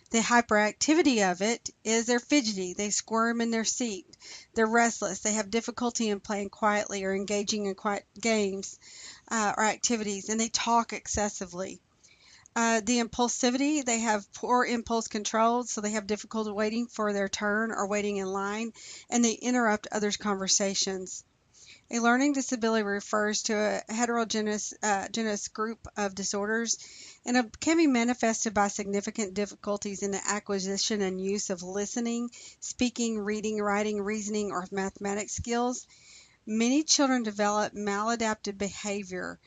The hyperactivity of it is they're fidgety, they squirm in their seat, they're restless, they have difficulty in playing quietly or engaging in quiet games or activities, and they talk excessively. The impulsivity, they have poor impulse control, so they have difficulty waiting for their turn or waiting in line, and they interrupt others' conversations. A learning disability refers to a heterogeneous genus group of disorders and can be manifested by significant difficulties in the acquisition and use of listening, speaking, reading, writing, reasoning, or mathematics skills. Many children develop maladaptive behavior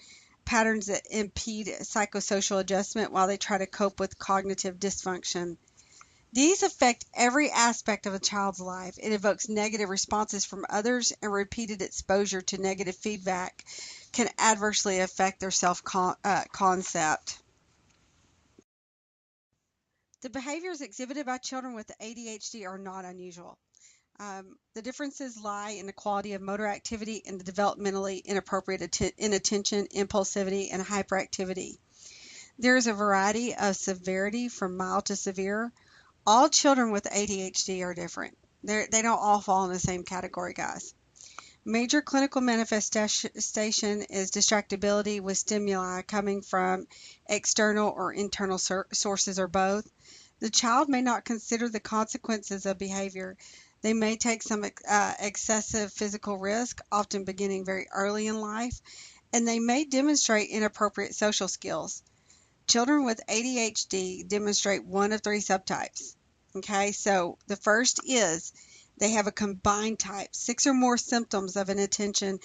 patterns that impede psychosocial adjustment while they try to cope with cognitive dysfunction. These affect every aspect of a child's life. It evokes negative responses from others, and repeated exposure to negative feedback can adversely affect their self-concept. The behaviors exhibited by children with ADHD are not unusual. The differences lie in the quality of motor activity and the developmentally inappropriate inattention, impulsivity, and hyperactivity. There is a variety of severity from mild to severe. All children with ADHD are different. They don't all fall in the same category, guys. Major clinical manifestation is distractibility with stimuli coming from external or internal sources or both. The child may not consider the consequences of behavior. They may take some excessive physical risk, often beginning very early in life, and they may demonstrate inappropriate social skills. Children with ADHD demonstrate one of three subtypes. Okay, so the first is they have a combined type, 6 or more symptoms of inattention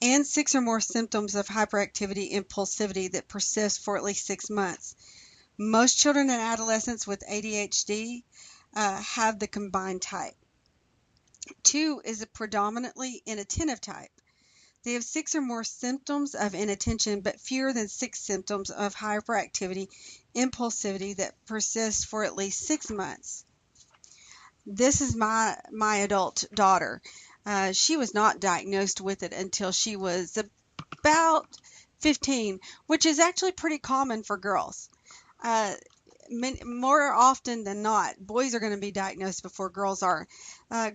and 6 or more symptoms of hyperactivity impulsivity that persist for at least 6 months. Most children and adolescents with ADHD have the combined type. 2 is a predominantly inattentive type. They have 6 or more symptoms of inattention, but fewer than 6 symptoms of hyperactivity, impulsivity that persist for at least 6 months. This is my adult daughter. She was not diagnosed with it until she was about 15, which is actually pretty common for girls. Uh, More often than not, boys are going to be diagnosed before girls are.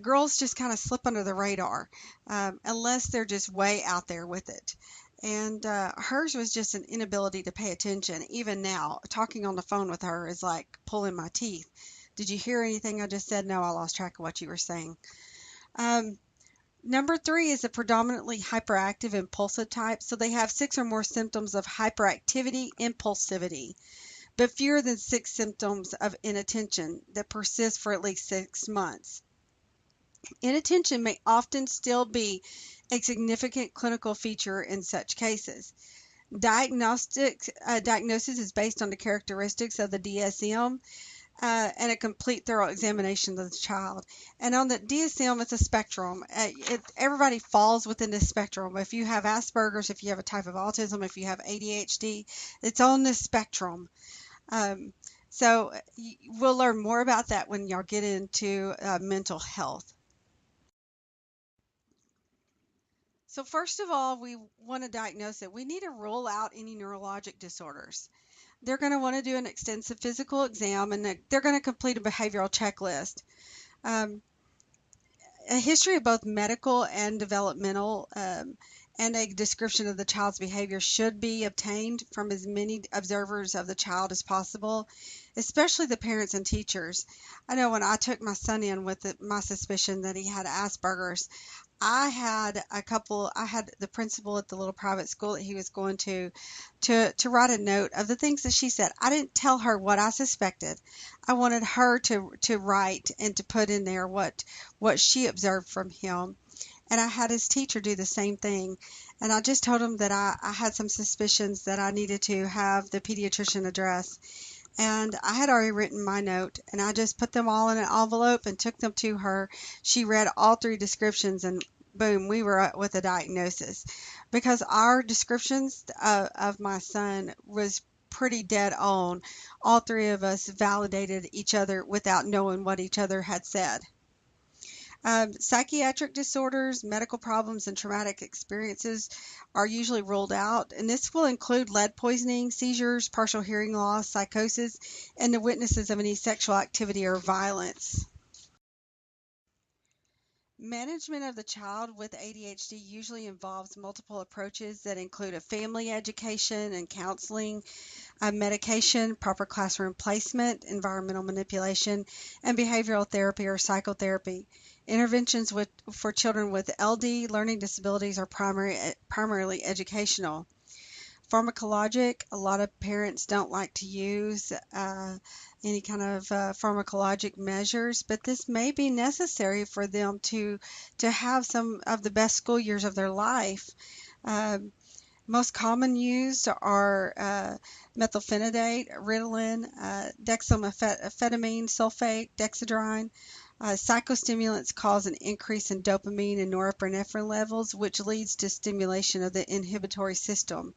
Girls just kind of slip under the radar unless they're just way out there with it. And hers was just an inability to pay attention. Even now, talking on the phone with her is like pulling my teeth. Did you hear anything I just said? No, I lost track of what you were saying. Um, Number 3 is a predominantly hyperactive impulsive type. So they have 6 or more symptoms of hyperactivity, impulsivity, but fewer than 6 symptoms of inattention that persist for at least 6 months. Inattention may often still be a significant clinical feature in such cases. Diagnosis is based on the characteristics of the DSM and a complete thorough examination of the child. And on the DSM, it's a spectrum. Everybody falls within this spectrum. If you have Asperger's, if you have a type of autism, if you have ADHD, it's on this spectrum. Um, so we'll learn more about that when y'all get into mental health. So first of all, we want to diagnose it. We need to rule out any neurologic disorders. They're going to want to do an extensive physical exam, and they're going to complete a behavioral checklist. Um, a history of both medical and developmental and a description of the child's behavior should be obtained from as many observers of the child as possible, especially the parents and teachers. I know when I took my son in with my suspicion that he had Asperger's, I had the principal at the little private school that he was going to write a note of the things that she said. I didn't tell her what I suspected. I wanted her to write and to put in there what she observed from him. And I had his teacher do the same thing. And I just told him that I had some suspicions that I needed to have the pediatrician address. And I had already written my note, and I just put them all in an envelope and took them to her. She read all three descriptions, and boom, we were with a diagnosis. Because our descriptions of my son was pretty dead on. All three of us validated each other without knowing what each other had said. Psychiatric disorders, medical problems, and traumatic experiences are usually ruled out, and this will include lead poisoning, seizures, partial hearing loss, psychosis, and the witnesses of any sexual activity or violence. Management of the child with ADHD usually involves multiple approaches that include a family education and counseling, medication, proper classroom placement, environmental manipulation, and behavioral therapy or psychotherapy. Interventions for children with LD learning disabilities are primarily educational. Pharmacologic, a lot of parents don't like to use any kind of pharmacologic measures, but this may be necessary for them to have some of the best school years of their life. Um, Most common used are methylphenidate, Ritalin, dexamphetamine sulfate, dexedrine. Psychostimulants cause an increase in dopamine and norepinephrine levels, which leads to stimulation of the inhibitory system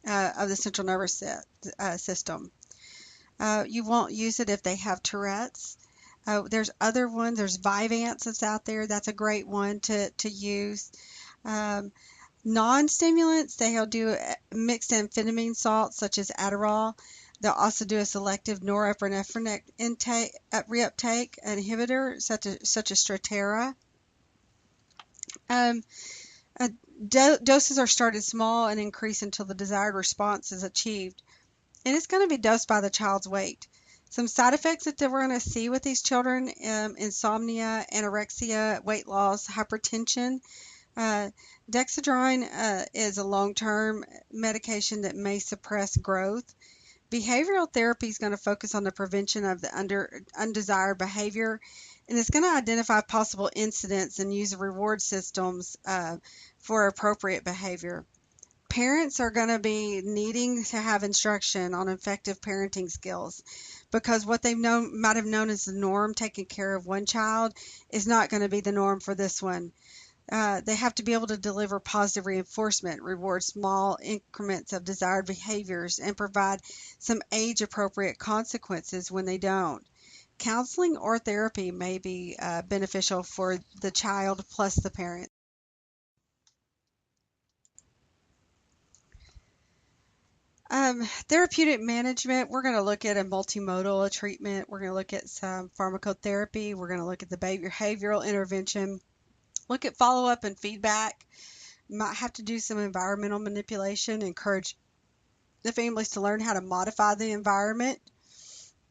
of the central nervous system. You won't use it if they have Tourette's. There's other ones. There's Vyvanse that's out there. That's a great one to use. Um, Non-stimulants, they'll do mixed amphetamine salts such as Adderall. They'll also do a selective norepinephrine reuptake inhibitor such as Strattera. Um, uh, Doses are started small and increase until the desired response is achieved. And it's going to be dosed by the child's weight. Some side effects that we're going to see with these children, insomnia, anorexia, weight loss, hypertension. Uh, Dexedrine is a long-term medication that may suppress growth. Behavioral therapy is going to focus on the prevention of the undesired behavior, and it's going to identify possible incidents and use reward systems for appropriate behavior. Parents are going to be needing to have instruction on effective parenting skills because what might have known as the norm, taking care of one child, is not going to be the norm for this one. They have to be able to deliver positive reinforcement, reward small increments of desired behaviors, and provide some age-appropriate consequences when they don't. Counseling or therapy may be beneficial for the child plus the parent. Therapeutic management, we're going to look at a multimodal treatment. We're going to look at some pharmacotherapy. We're going to look at the behavioral intervention, look at follow-up and feedback. Might have to do some environmental manipulation, encourage the families to learn how to modify the environment.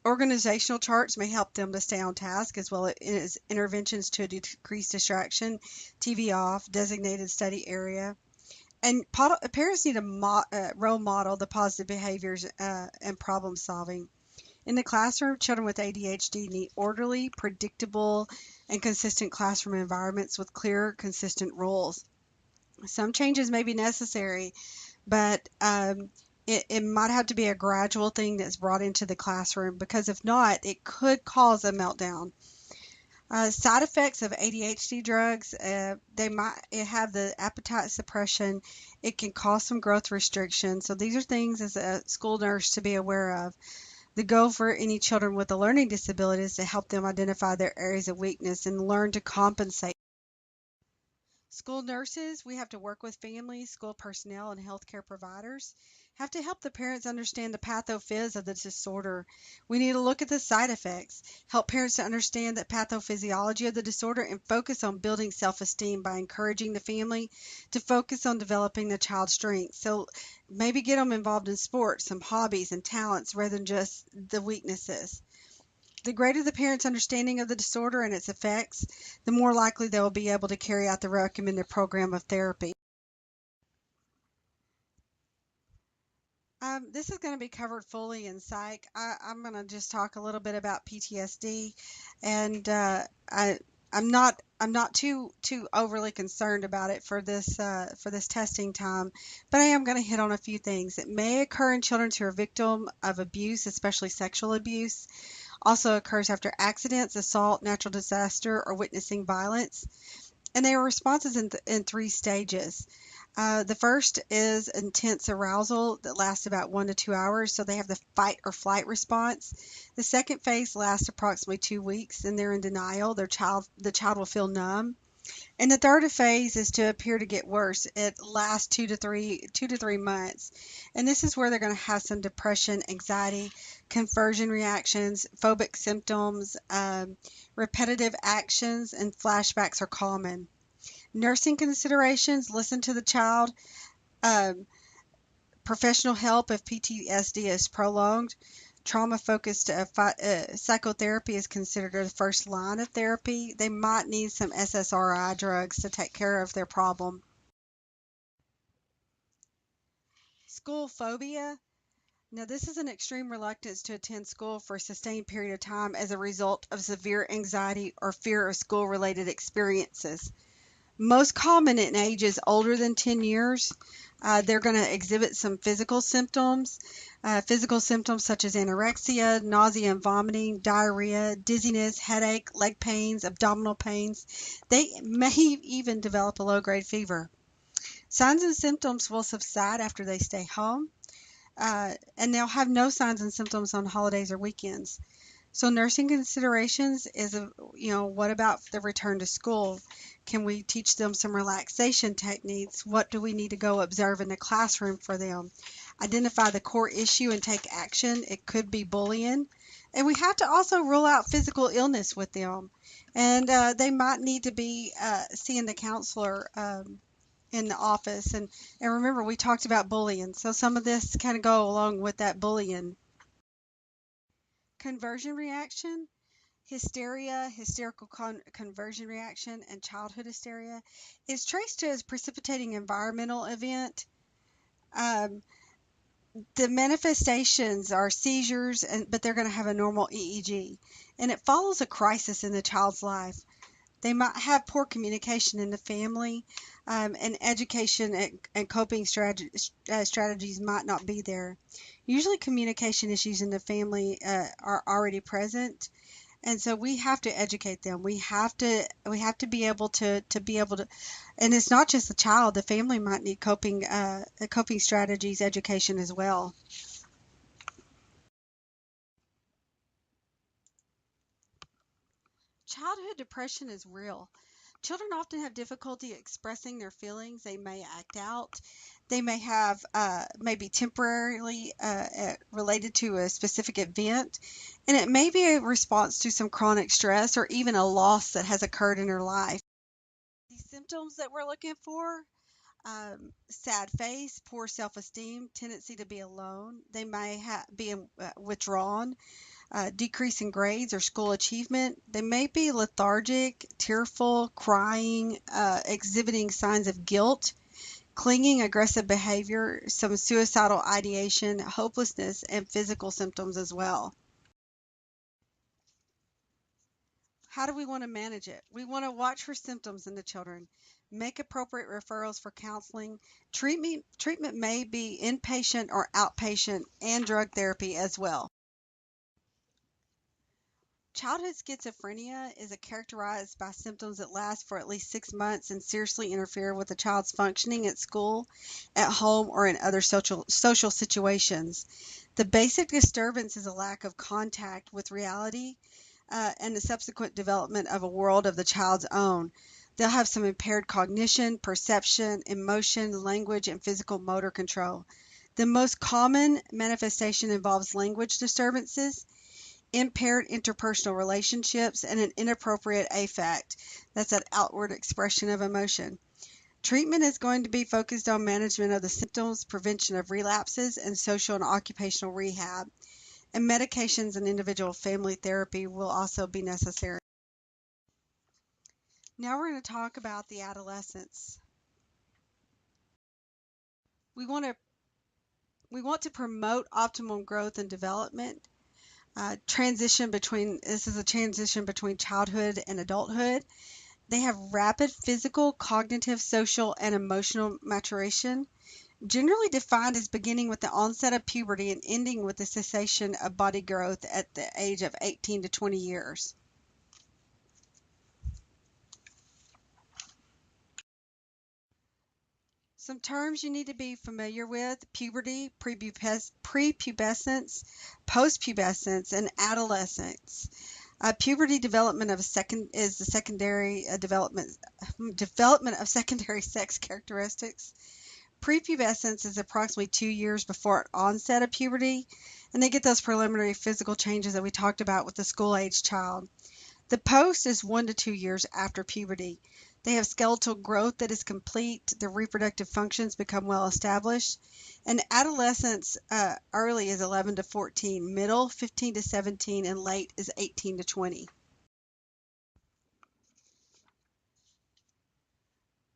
Organizational charts may help them to stay on task, as well as interventions to decrease distraction, TV off, designated study area. And parents need to role model the positive behaviors and problem solving. In the classroom, children with ADHD need orderly, predictable, and consistent classroom environments with clear, consistent rules. Some changes may be necessary, but it might have to be a gradual thing that's brought into the classroom because if not, it could cause a meltdown. Side effects of ADHD drugs, they might have the appetite suppression. It can cause some growth restriction. So these are things as a school nurse to be aware of. The goal for any children with a learning disability is to help them identify their areas of weakness and learn to compensate. School nurses, we have to work with families, school personnel, and healthcare providers. Have to help the parents understand the pathophys of the disorder. We need to look at the side effects, help parents to understand the pathophysiology of the disorder, and focus on building self-esteem by encouraging the family to focus on developing the child's strengths. So maybe get them involved in sports, some hobbies and talents rather than just the weaknesses. The greater the parent's understanding of the disorder and its effects, the more likely they will be able to carry out the recommended program of therapy. This is going to be covered fully in psych. I'm going to just talk a little bit about PTSD, and I'm not too overly concerned about it for this testing time, but I am going to hit on a few things. It may occur in children who are victim of abuse, especially sexual abuse. Also occurs after accidents, assault, natural disaster, or witnessing violence. And they are responses in three stages. The first is intense arousal that lasts about 1 to 2 hours, so they have the fight or flight response. The second phase lasts approximately 2 weeks, and they're in denial. The child will feel numb. And the third phase is to appear to get worse. It lasts 2 to 3 months, and this is where they're going to have some depression, anxiety, conversion reactions, phobic symptoms, repetitive actions, and flashbacks are common. Nursing considerations: listen to the child. Um, Professional help if PTSD is prolonged. Trauma-focused psychotherapy is considered the first line of therapy. They might need some SSRI drugs to take care of their problem. School phobia. Now, this is an extreme reluctance to attend school for a sustained period of time as a result of severe anxiety or fear of school-related experiences. Most common in ages older than 10 years. They're going to exhibit some physical symptoms such as anorexia, nausea and vomiting, diarrhea, dizziness, headache, leg pains, abdominal pains. They may even develop a low-grade fever. Signs and symptoms will subside after they stay home, and they'll have no signs and symptoms on holidays or weekends. So nursing considerations is, what about the return to school? Can we teach them some relaxation techniques? What do we need to go observe in the classroom for them? Identify the core issue and take action. It could be bullying. And we have to also rule out physical illness with them. And they might need to be seeing the counselor in the office. And remember, we talked about bullying. So some of this kind of go along with that bullying. Conversion reaction. Hysteria, hysterical conversion reaction, and childhood hysteria is traced to a precipitating environmental event. Um, the manifestations are seizures, but they're going to have a normal EEG, and it follows a crisis in the child's life. They might have poor communication in the family, and education and coping strategies might not be there. Usually, communication issues in the family are already present. And so we have to educate them. We have to be able to be able to, and it's not just the child. The family might need coping strategies, education as well. Childhood depression is real. Children often have difficulty expressing their feelings. They may act out. They may have maybe temporarily related to a specific event, and it may be a response to some chronic stress or even a loss that has occurred in their life. The symptoms that we're looking for: sad face, poor self-esteem, tendency to be alone. They may be withdrawn, decrease in grades or school achievement. They may be lethargic, tearful, crying, exhibiting signs of guilt, clinging, aggressive behavior, some suicidal ideation, hopelessness, and physical symptoms as well. How do we want to manage it? We want to watch for symptoms in the children, make appropriate referrals for counseling. Treatment may be inpatient or outpatient, and drug therapy as well. Childhood schizophrenia is characterized by symptoms that last for at least 6 months and seriously interfere with the child's functioning at school, at home, or in other social situations. The basic disturbance is a lack of contact with reality, and the subsequent development of a world of the child's own. They'll have some impaired cognition, perception, emotion, language, and physical motor control. The most common manifestation involves language disturbances, impaired interpersonal relationships, and an inappropriate affect. That's an outward expression of emotion. Treatment is going to be focused on management of the symptoms, prevention of relapses, and social and occupational rehab. and medications and individual family therapy will also be necessary. Now we're going to talk about the adolescents. We want to promote optimal growth and development. This is a transition between childhood and adulthood. They have rapid physical, cognitive, social, and emotional maturation, generally defined as beginning with the onset of puberty and ending with the cessation of body growth at the age of 18 to 20 years. Some terms you need to be familiar with: puberty, prepubescence, postpubescence, and adolescence. Puberty development of is the secondary development of secondary sex characteristics. Prepubescence is approximately 2 years before onset of puberty, and they get those preliminary physical changes that we talked about with the school-age child. The post is 1 to 2 years after puberty. They have skeletal growth that is complete, their reproductive functions become well established, and adolescence early is 11 to 14, middle 15 to 17, and late is 18 to 20.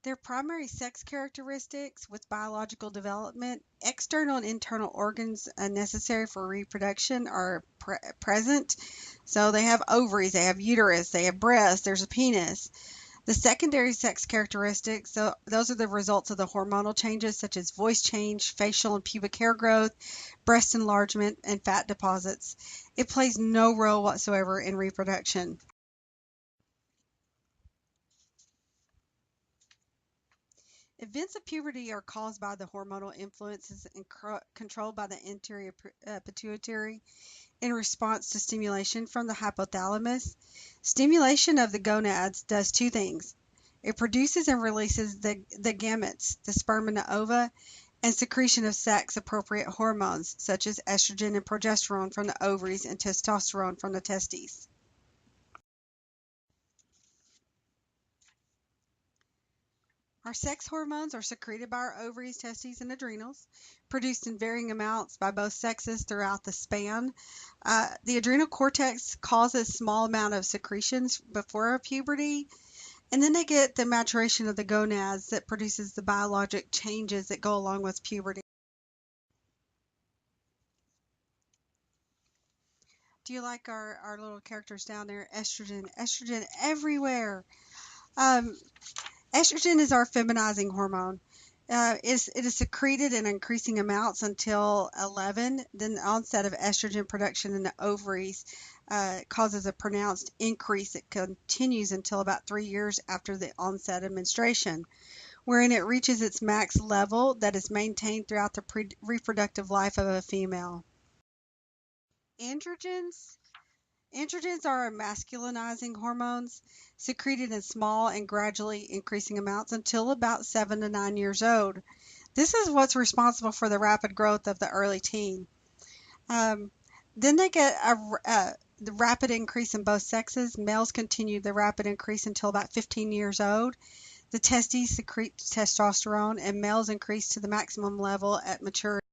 Their primary sex characteristics with biological development: external and internal organs necessary for reproduction are present. So they have ovaries, they have uterus, they have breasts, there's a penis. The secondary sex characteristics, so those are the results of the hormonal changes such as voice change, facial and pubic hair growth, breast enlargement, and fat deposits. It plays no role whatsoever in reproduction. Events of puberty are caused by the hormonal influences and controlled by the anterior pituitary in response to stimulation from the hypothalamus. Stimulation of the gonads does two things. It produces and releases the gametes, the sperm and the ova, and secretion of sex-appropriate hormones such as estrogen and progesterone from the ovaries and testosterone from the testes. Our sex hormones are secreted by our ovaries, testes, and adrenals, produced in varying amounts by both sexes throughout the span. The adrenal cortex causes small amount of secretions before puberty, and then they get the maturation of the gonads that produces the biologic changes that go along with puberty. Do you like our little characters down there? Estrogen everywhere. Um, Estrogen is our feminizing hormone. It is secreted in increasing amounts until 11. Then the onset of estrogen production in the ovaries causes a pronounced increase that continues until about 3 years after the onset of menstruation, wherein it reaches its max level that is maintained throughout the reproductive life of a female. Androgens. Androgens are masculinizing hormones secreted in small and gradually increasing amounts until about 7 to 9 years old. This is what's responsible for the rapid growth of the early teen. Then they get the rapid increase in both sexes. Males continue the rapid increase until about 15 years old. The testes secrete testosterone, and males increase to the maximum level at maturity.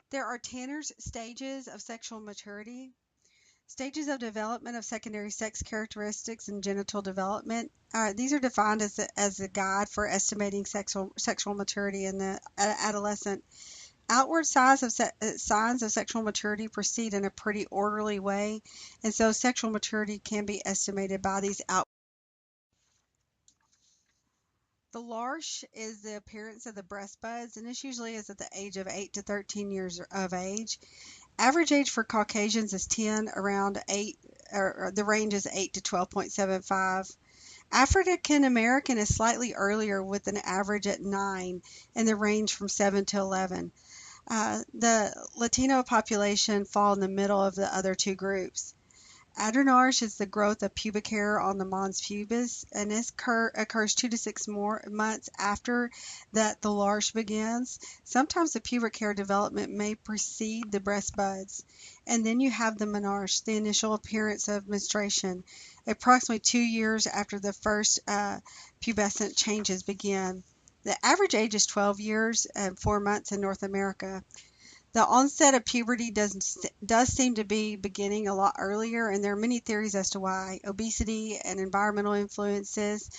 There are Tanner's stages of sexual maturity. Stages of development of secondary sex characteristics and genital development. These are defined as a guide for estimating sexual maturity in the adolescent. Outward signs of sexual maturity proceed in a pretty orderly way, and so sexual maturity can be estimated by these outward. The large is the appearance of the breast buds, and this usually is at the age of 8 to 13 years of age. Average age for Caucasians is 10, around 8, or the range is 8 to 12.75. African American is slightly earlier with an average at 9, and the range from 7 to 11. The Latino population fall in the middle of the other two groups. Adrenarche is the growth of pubic hair on the mons pubis, and this occurs 2 to 6 more months after that the large begins. Sometimes the pubic hair development may precede the breast buds. And then you have the menarche, the initial appearance of menstruation, approximately 2 years after the first pubescent changes begin. The average age is 12 years and 4 months in North America. The onset of puberty does seem to be beginning a lot earlier, and there are many theories as to why. Obesity and environmental influences.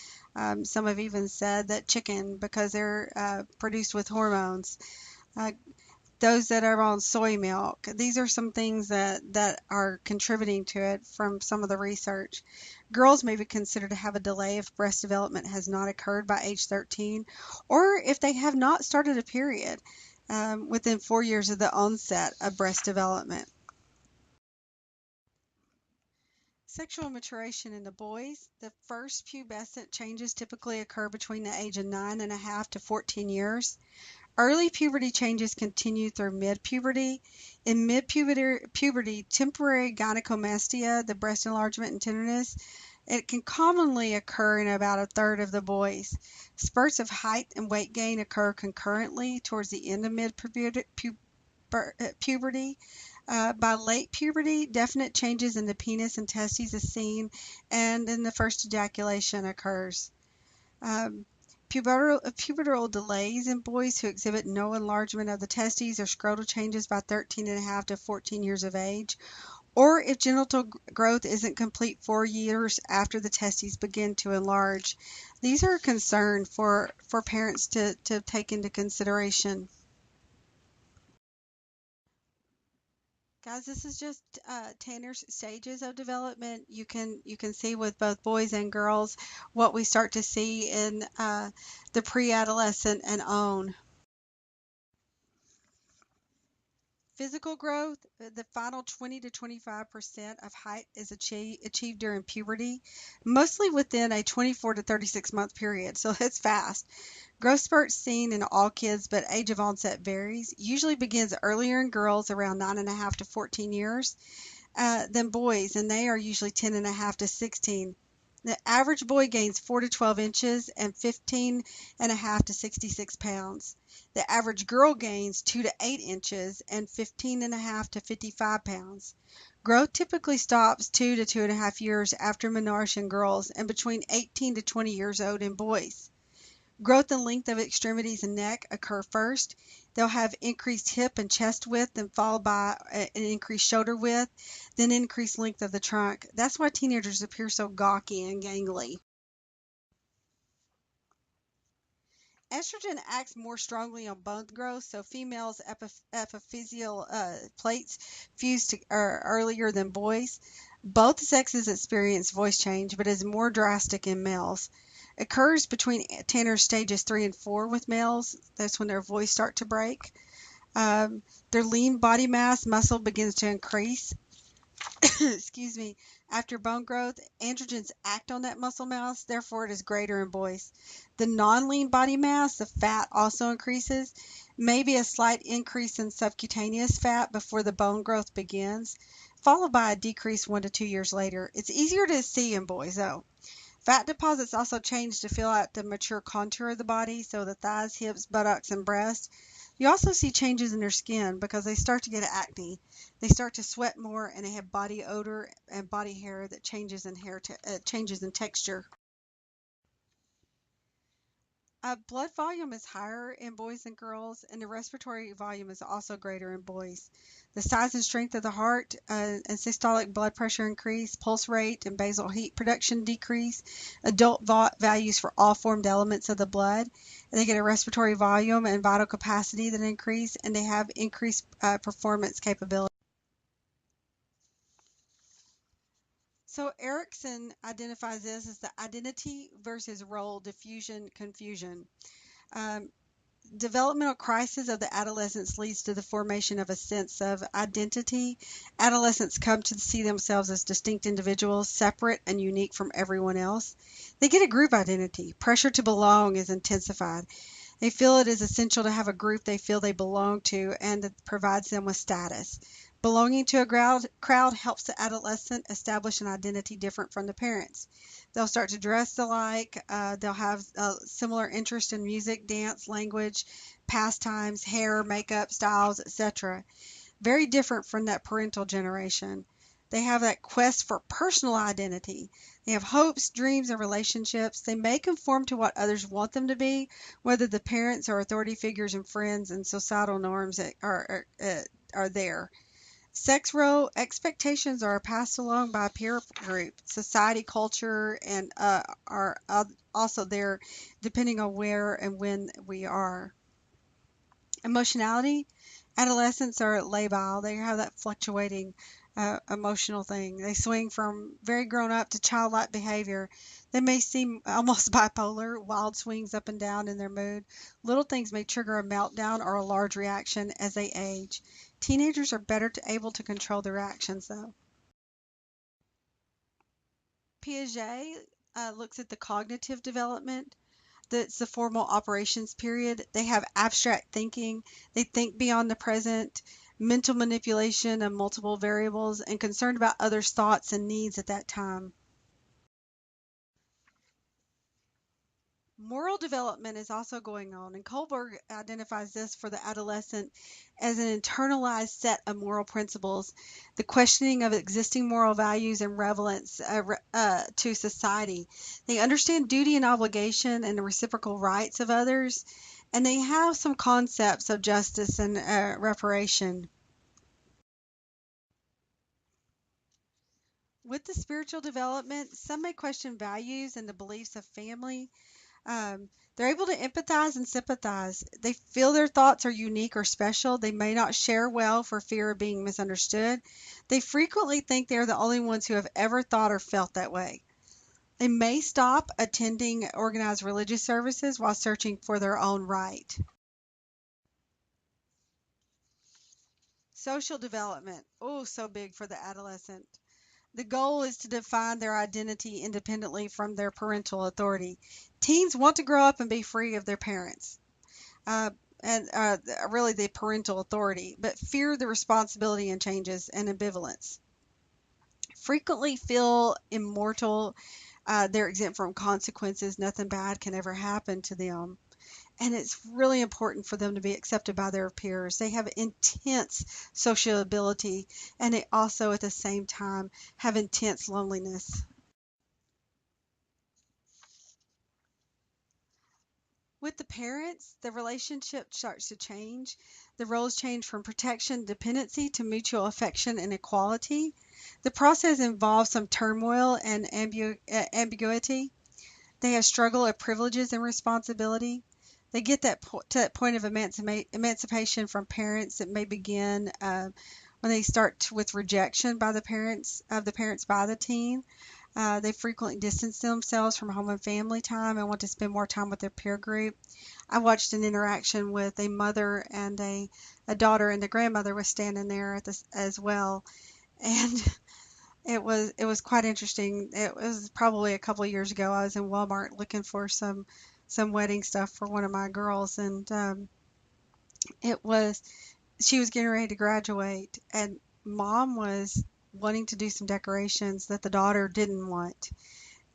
Some have even said that chicken, because they're produced with hormones. Uh, those that are on soy milk. These are some things that are contributing to it from some of the research. Girls may be considered to have a delay if breast development has not occurred by age 13, or if they have not started a period within 4 years of the onset of breast development. Sexual maturation in the boys. The first pubescent changes typically occur between the age of 9.5 to 14 years. Early puberty changes continue through mid-puberty. In mid-puberty, temporary gynecomastia, the breast enlargement and tenderness, it can commonly occur in about a third of the boys. Spurts of height and weight gain occur concurrently towards the end of mid-puberty. By late puberty, definite changes in the penis and testes is seen, and then the first ejaculation occurs. Um, Pubertal delays in boys who exhibit no enlargement of the testes or scrotal changes by 13.5 to 14 years of age, or if genital growth isn't complete 4 years after the testes begin to enlarge. These are a concern for parents to take into consideration. Guys, this is just Tanner's stages of development. You can see with both boys and girls what we start to see in the pre-adolescent and on. Physical growth, the final 20 to 25% of height is achieved during puberty, mostly within a 24 to 36 month period, so it's fast. Growth spurts seen in all kids, but age of onset varies. Usually begins earlier in girls, around 9.5 to 14 years, than boys, and they are usually 10.5 to 16. The average boy gains 4 to 12 inches and 15.5 to 66 pounds. The average girl gains 2 to 8 inches and 15.5 to 55 pounds. Growth typically stops 2 to 2.5 years after menarche in girls and between 18 to 20 years old in boys. Growth and length of extremities and neck occur first. They'll have increased hip and chest width and followed by an increased shoulder width, then increased length of the trunk. That's why teenagers appear so gawky and gangly. Estrogen acts more strongly on bone growth, so females' epiphyseal plates fuse earlier than boys. Both sexes experience voice change, but is more drastic in males. Occurs between Tanner's stages 3 and 4 with males. That's when their voice start to break. Their lean body mass muscle begins to increase. Excuse me. After bone growth, androgens act on that muscle mass, therefore it is greater in boys. The non-lean body mass, the fat, also increases. Maybe a slight increase in subcutaneous fat before the bone growth begins, followed by a decrease 1 to 2 years later. It's easier to see in boys, though. Fat deposits also change to fill out the mature contour of the body, so the thighs, hips, buttocks, and breast. You also see changes in their skin because they start to get acne. They start to sweat more, and they have body odor and body hair that changes in changes in texture. Blood volume is higher in boys and girls, and the respiratory volume is also greater in boys. The size and strength of the heart and systolic blood pressure increase, pulse rate and basal heat production decrease, adult values for all formed elements of the blood. And they get a respiratory volume and vital capacity that increase, and they have increased performance capability. So Erickson identifies this as the identity versus role diffusion confusion. Um, Developmental crisis of the adolescents leads to the formation of a sense of identity. Adolescents come to see themselves as distinct individuals, separate and unique from everyone else. They get a group identity. Pressure to belong is intensified. They feel it is essential to have a group they feel they belong to, and it provides them with status. Belonging to a crowd helps the adolescent establish an identity different from the parents. They'll start to dress alike. They'll have similar interest in music, dance, language, pastimes, hair, makeup, styles, etc. Very different from that parental generation. They have that quest for personal identity. They have hopes, dreams, and relationships. They may conform to what others want them to be, whether the parents or authority figures and friends and societal norms that are there. Sex role expectations are passed along by a peer group, society, culture, and are also there depending on where and when we are. Emotionality, adolescents are labile. They have that fluctuating emotional thing. They swing from very grown up to childlike behavior. They may seem almost bipolar, wild swings up and down in their mood. Little things may trigger a meltdown or a large reaction as they age. Teenagers are better able to control their actions, though. Piaget looks at the cognitive development. That's the formal operations period. They have abstract thinking. They think beyond the present, mental manipulation of multiple variables, and concerned about others' thoughts and needs at that time. Moral development is also going on, and Kohlberg identifies this for the adolescent as an internalized set of moral principles, the questioning of existing moral values and relevance to society. They understand duty and obligation and the reciprocal rights of others, and they have some concepts of justice and reparation. With the spiritual development, some may question values and the beliefs of family. They're able to empathize and sympathize. They feel their thoughts are unique or special. They may not share well for fear of being misunderstood. They frequently think they're the only ones who have ever thought or felt that way. They may stop attending organized religious services while searching for their own right. Social development. Oh, so big for the adolescent. The goal is to define their identity independently from their parental authority. Teens want to grow up and be free of their parents. uh, and really the parental authority, but fear the responsibility and changes and ambivalence. Frequently feel immortal, they're exempt from consequences, nothing bad can ever happen to them. And it's really important for them to be accepted by their peers. They have intense sociability, and they also at the same time have intense loneliness. With the parents, the relationship starts to change. The roles change from protection, dependency to mutual affection and equality. The process involves some turmoil and ambiguity. They have struggle of privileges and responsibility. They get to that point of emancipation from parents that may begin when they start with rejection by the parents of the parents by the teen. They frequently distance themselves from home and family time and want to spend more time with their peer group. I watched an interaction with a mother and a daughter, and the grandmother was standing there at this as well. And it was quite interesting. It was probably a couple of years ago. I was in Walmart looking for some wedding stuff for one of my girls, and it was she was getting ready to graduate, and mom was wanting to do some decorations that the daughter didn't want.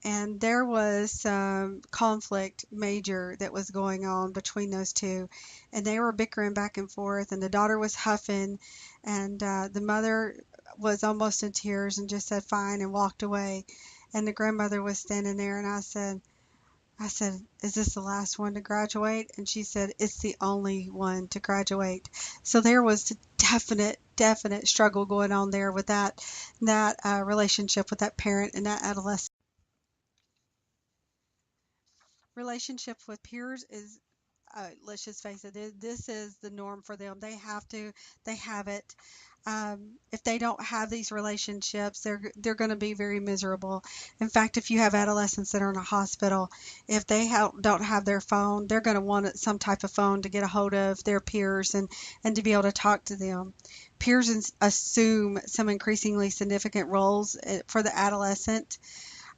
And there was some conflict major that was going on between those two, and they were bickering back and forth, and the daughter was huffing, and the mother was almost in tears and just said fine and walked away, and the grandmother was standing there, and I said, is this the last one to graduate? And she said, it's the only one to graduate. So there was a definite struggle going on there with that relationship with that parent and that adolescent. Relationship with peers is, let's just face it, this is the norm for them. They have it. If they don't have these relationships, they're going to be very miserable. In fact, if you have adolescents that are in a hospital, if they don't have their phone, they're going to want some type of phone to get a hold of their peers and to be able to talk to them. Peers assume some increasingly significant roles for the adolescent.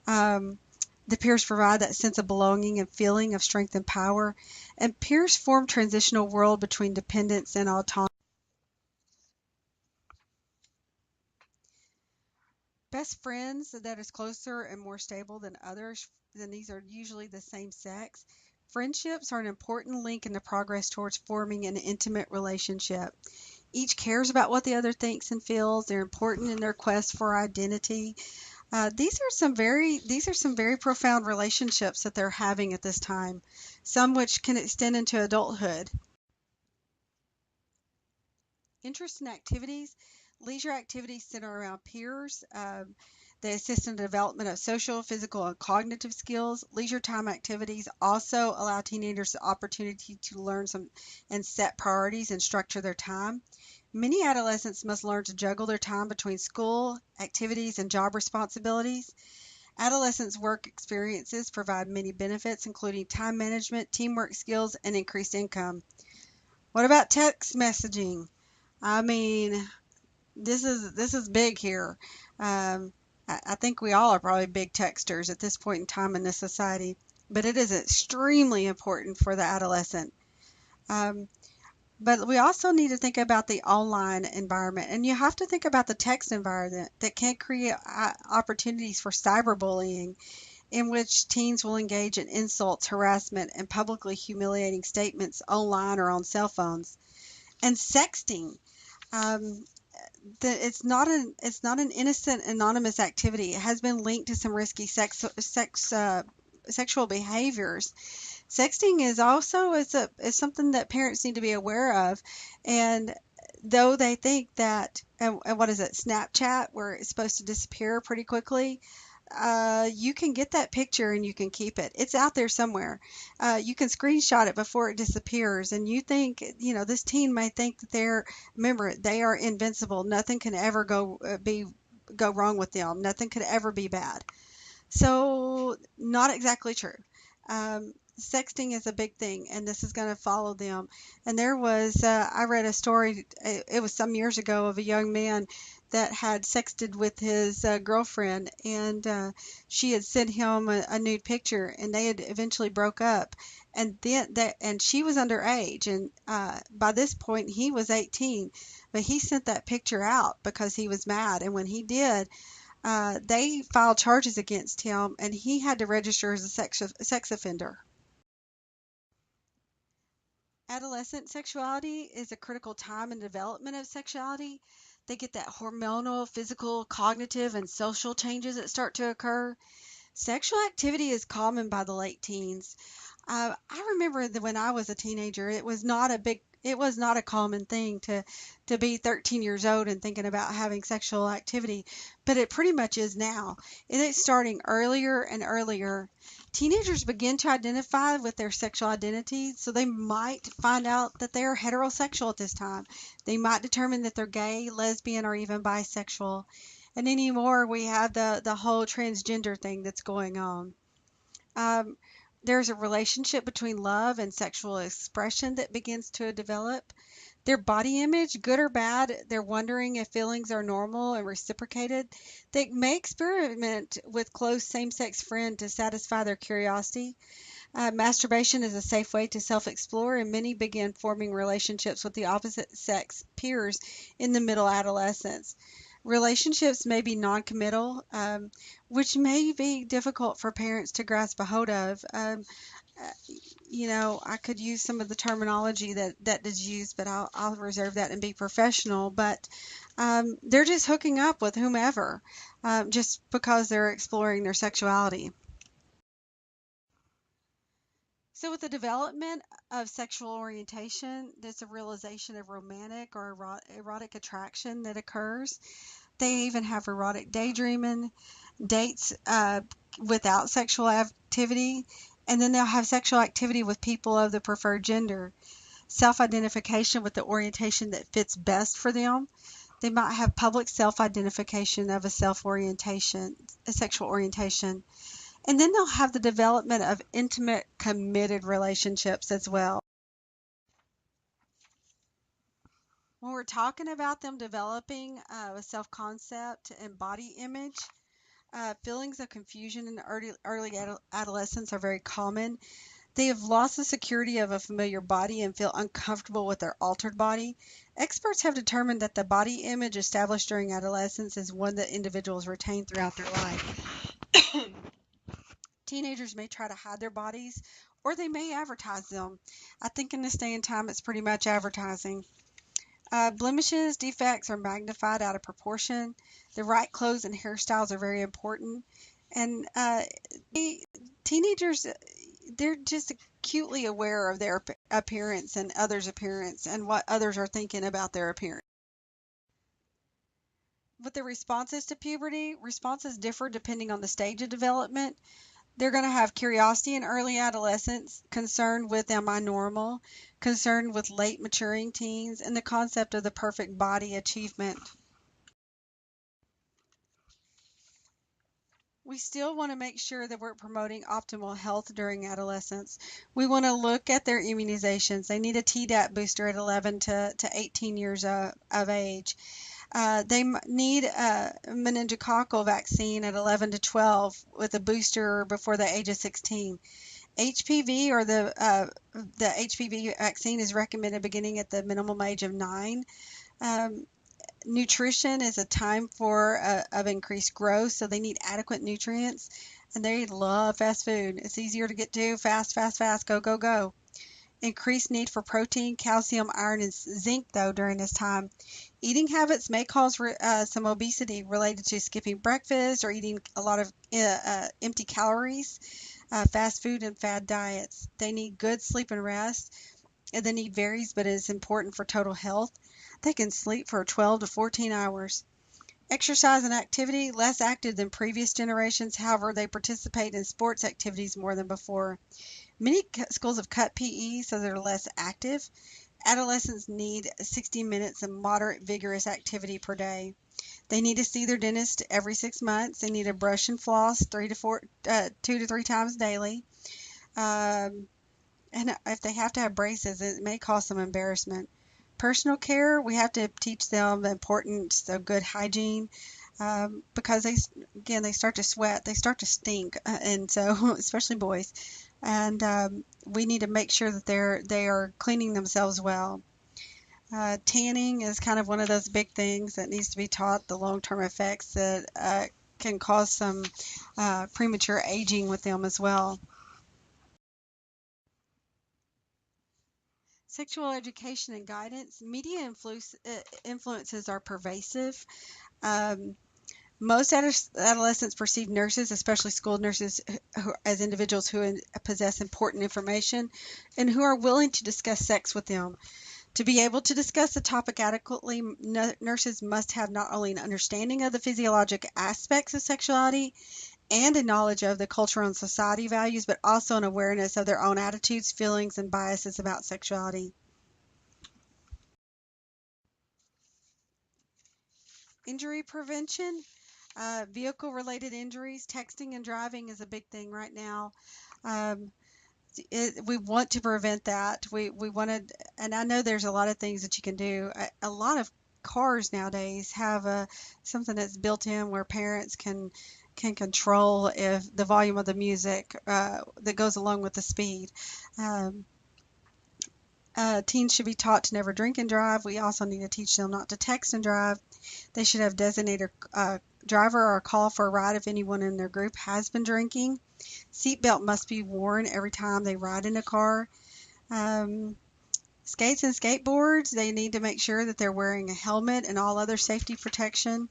Um, the peers provide that sense of belonging and feeling of strength and power, and peers form transitional world between dependence and autonomy. Best friends that is closer and more stable than others, then these are usually the same sex. Friendships are an important link in the progress towards forming an intimate relationship. Each cares about what the other thinks and feels. They're important in their quest for identity. These are some very profound relationships that they're having at this time, some which can extend into adulthood. Interests and activities. Leisure activities center around peers. They assist in the development of social, physical, and cognitive skills. Leisure time activities also allow teenagers the opportunity to learn some and set priorities and structure their time. Many adolescents must learn to juggle their time between school, activities, and job responsibilities. Adolescents' work experiences provide many benefits, including time management, teamwork skills, and increased income. What about text messaging? I mean, this is big here. Um, I think we all are probably big texters at this point in time in this society, but it is extremely important for the adolescent. Um, but we also need to think about the online environment, and you have to think about the text environment that can create opportunities for cyberbullying, in which teens will engage in insults, harassment, and publicly humiliating statements online or on cell phones. And sexting. Um, it's not an innocent anonymous activity. It has been linked to some risky sexual behaviors. Sexting is also is something that parents need to be aware of, and though they think that and what is it, Snapchat, where it's supposed to disappear pretty quickly, you can get that picture and you can keep it. It's out there somewhere. You can screenshot it before it disappears, and you think, this teen may think that remember, they are invincible. Nothing can ever go wrong with them. Nothing could ever be bad. So, not exactly true. Sexting is a big thing, and this is going to follow them. And I read a story, it was some years ago, of a young man that had sexted with his girlfriend, and she had sent him a nude picture, and they had eventually broke up. And she was underage, and by this point he was 18, but he sent that picture out because he was mad. And when he did, they filed charges against him, and he had to register as a sex offender. Adolescent sexuality is a critical time in development of sexuality. They get that hormonal, physical, cognitive, and social changes that start to occur. Sexual activity is common by the late teens. I remember that when I was a teenager, it was not a common thing to be 13 years old and thinking about having sexual activity, but it pretty much is now. It is starting earlier and earlier. Teenagers begin to identify with their sexual identity, so they might find out that they are heterosexual at this time. They might determine that they're gay, lesbian, or even bisexual. And anymore, we have the whole transgender thing that's going on. Um, there's a relationship between love and sexual expression that begins to develop. Their body image, good or bad, they're wondering if feelings are normal and reciprocated. They may experiment with close same-sex friends to satisfy their curiosity. Masturbation is a safe way to self-explore, and many begin forming relationships with the opposite sex peers in the middle adolescence. Relationships may be non-committal, which may be difficult for parents to grasp a hold of. Uh, I could use some of the terminology that is used, but I'll reserve that and be professional. But they're just hooking up with whomever, just because they're exploring their sexuality. So, with the development of sexual orientation, there's a realization of romantic or erotic attraction that occurs. They even have erotic daydreaming, dates without sexual activity, and then they'll have sexual activity with people of the preferred gender. Self identification with the orientation that fits best for them. They might have public self identification of a sexual orientation. And then they'll have the development of intimate, committed relationships as well. When we're talking about them developing a self concept and body image, feelings of confusion in early adolescence are very common. They have lost the security of a familiar body and feel uncomfortable with their altered body. Experts have determined that the body image established during adolescence is one that individuals retain throughout their life. Teenagers may try to hide their bodies, or they may advertise them. I think in this day and time it's pretty much advertising. Blemishes, defects are magnified out of proportion. The right clothes and hairstyles are very important. And teenagers, they're just acutely aware of their appearance and others' appearance and what others are thinking about their appearance. With the responses to puberty, responses differ depending on the stage of development. They're going to have curiosity in early adolescence, concern with am I normal, concern with late maturing teens, and the concept of the perfect body achievement. We still want to make sure that we're promoting optimal health during adolescence. We want to look at their immunizations. They need a Tdap booster at 11 to 18 years of age. They need a meningococcal vaccine at 11 to 12 with a booster before the age of 16. HPV or the HPV vaccine is recommended beginning at the minimum age of 9. Um, Nutrition is a time of increased growth, so they need adequate nutrients, and they love fast food. It's easier to get to fast, fast, fast, go, go, go. Increased need for protein, calcium, iron, and zinc, though, during this time. Eating habits may cause some obesity related to skipping breakfast or eating a lot of empty calories, fast food, and fad diets. They need good sleep and rest. And the need varies, but is important for total health. They can sleep for 12 to 14 hours. Exercise and activity, less active than previous generations. However, they participate in sports activities more than before. Many schools have cut PE, so they're less active. Adolescents need 60 minutes of moderate, vigorous activity per day. They need to see their dentist every 6 months. They need to brush and floss 2 to 3 times daily. Um, and if they have to have braces, it may cause some embarrassment. Personal care, we have to teach them the importance of good hygiene because they start to sweat, they start to stink, and so especially boys, and we need to make sure that they are cleaning themselves well. Tanning is kind of one of those big things that needs to be taught, the long-term effects that can cause some premature aging with them as well. Sexual education and guidance. Media influences are pervasive. Um, Most adolescents perceive nurses, especially school nurses, as individuals who possess important information and who are willing to discuss sex with them. To be able to discuss the topic adequately, nurses must have not only an understanding of the physiologic aspects of sexuality and a knowledge of the cultural and society values, but also an awareness of their own attitudes, feelings, and biases about sexuality. Injury prevention, vehicle-related injuries, texting and driving is a big thing right now. Um, we want to prevent that. We wanted, and I know there's a lot of things that you can do. A lot of cars nowadays have something that's built in where parents can control if the volume of the music that goes along with the speed. Um, Teens should be taught to never drink and drive. We also need to teach them not to text and drive. They should have designated driver or call for a ride if anyone in their group has been drinking. Seatbelt must be worn every time they ride in a car. Um, Skates and skateboards, they need to make sure that they're wearing a helmet and all other safety protection.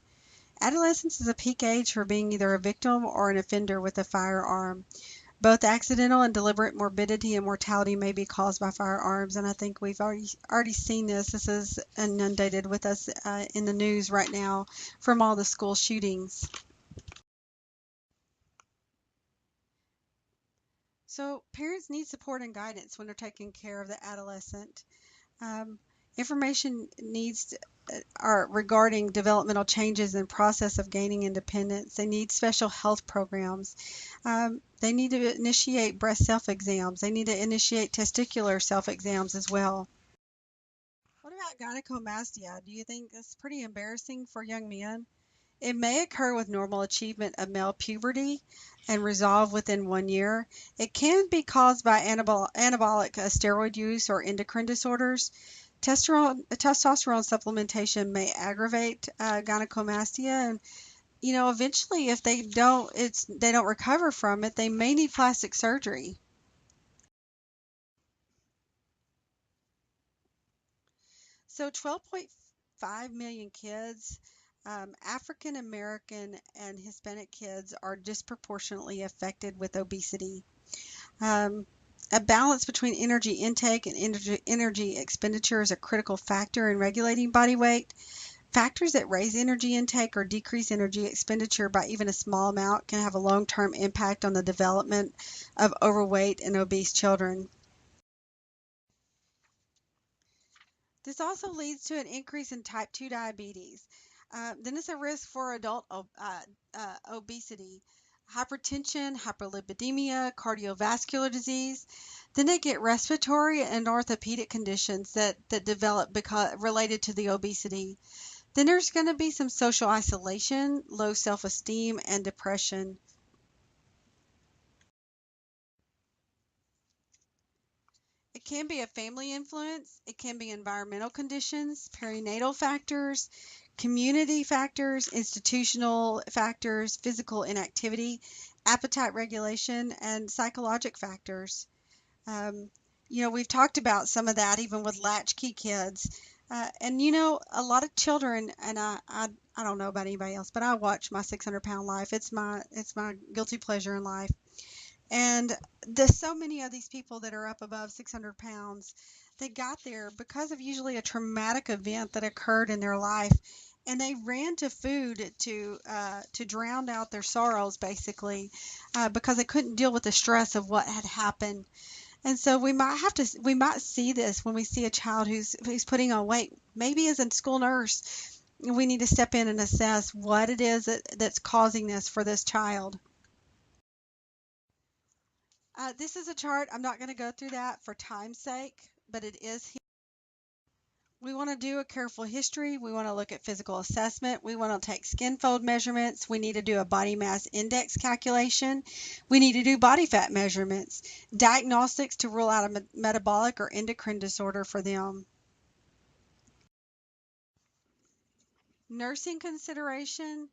Adolescence is a peak age for being either a victim or an offender with a firearm. Both accidental and deliberate morbidity and mortality may be caused by firearms, and I think we've already seen this. This is inundated with us in the news right now from all the school shootings. So parents need support and guidance when they're taking care of the adolescent. Um, Information needs are regarding developmental changes and process of gaining independence. They need special health programs. They need to initiate breast self-exams. They need to initiate testicular self-exams as well. What about gynecomastia? Do you think it's pretty embarrassing for young men? It may occur with normal achievement of male puberty and resolve within 1 year. It can be caused by anabolic steroid use or endocrine disorders. Testosterone supplementation may aggravate gynecomastia, and eventually, if they don't recover from it, they may need plastic surgery. So 12.5 million kids, African American and Hispanic kids, are disproportionately affected with obesity. Um, a balance between energy intake and energy expenditure is a critical factor in regulating body weight. Factors that raise energy intake or decrease energy expenditure by even a small amount can have a long-term impact on the development of overweight and obese children. This also leads to an increase in type 2 diabetes. Then it's a risk for adult obesity, hypertension, hyperlipidemia, cardiovascular disease. Then they get respiratory and orthopedic conditions that develop related to the obesity. Then there's going to be some social isolation, low self-esteem, and depression. It can be a family influence, it can be environmental conditions, perinatal factors, community factors, institutional factors, physical inactivity, appetite regulation, and psychologic factors. Um, we've talked about some of that even with Latchkey Kids. And a lot of children, and I don't know about anybody else, but I watch My 600-Pound Life. It's my guilty pleasure in life. And there's so many of these people that are up above 600 pounds that got there because of usually a traumatic event that occurred in their life, and they ran to food to drown out their sorrows, basically, because they couldn't deal with the stress of what had happened. And so we might see this when we see a child who's putting on weight, maybe as a school nurse. We need to step in and assess what it is that's causing this for this child. This is a chart. I'm not going to go through that for time's sake, but it is here. We want to do a careful history. We want to look at physical assessment. We want to take skin fold measurements. We need to do a body mass index calculation. We need to do body fat measurements, diagnostics to rule out a metabolic or endocrine disorder for them. Nursing consideration.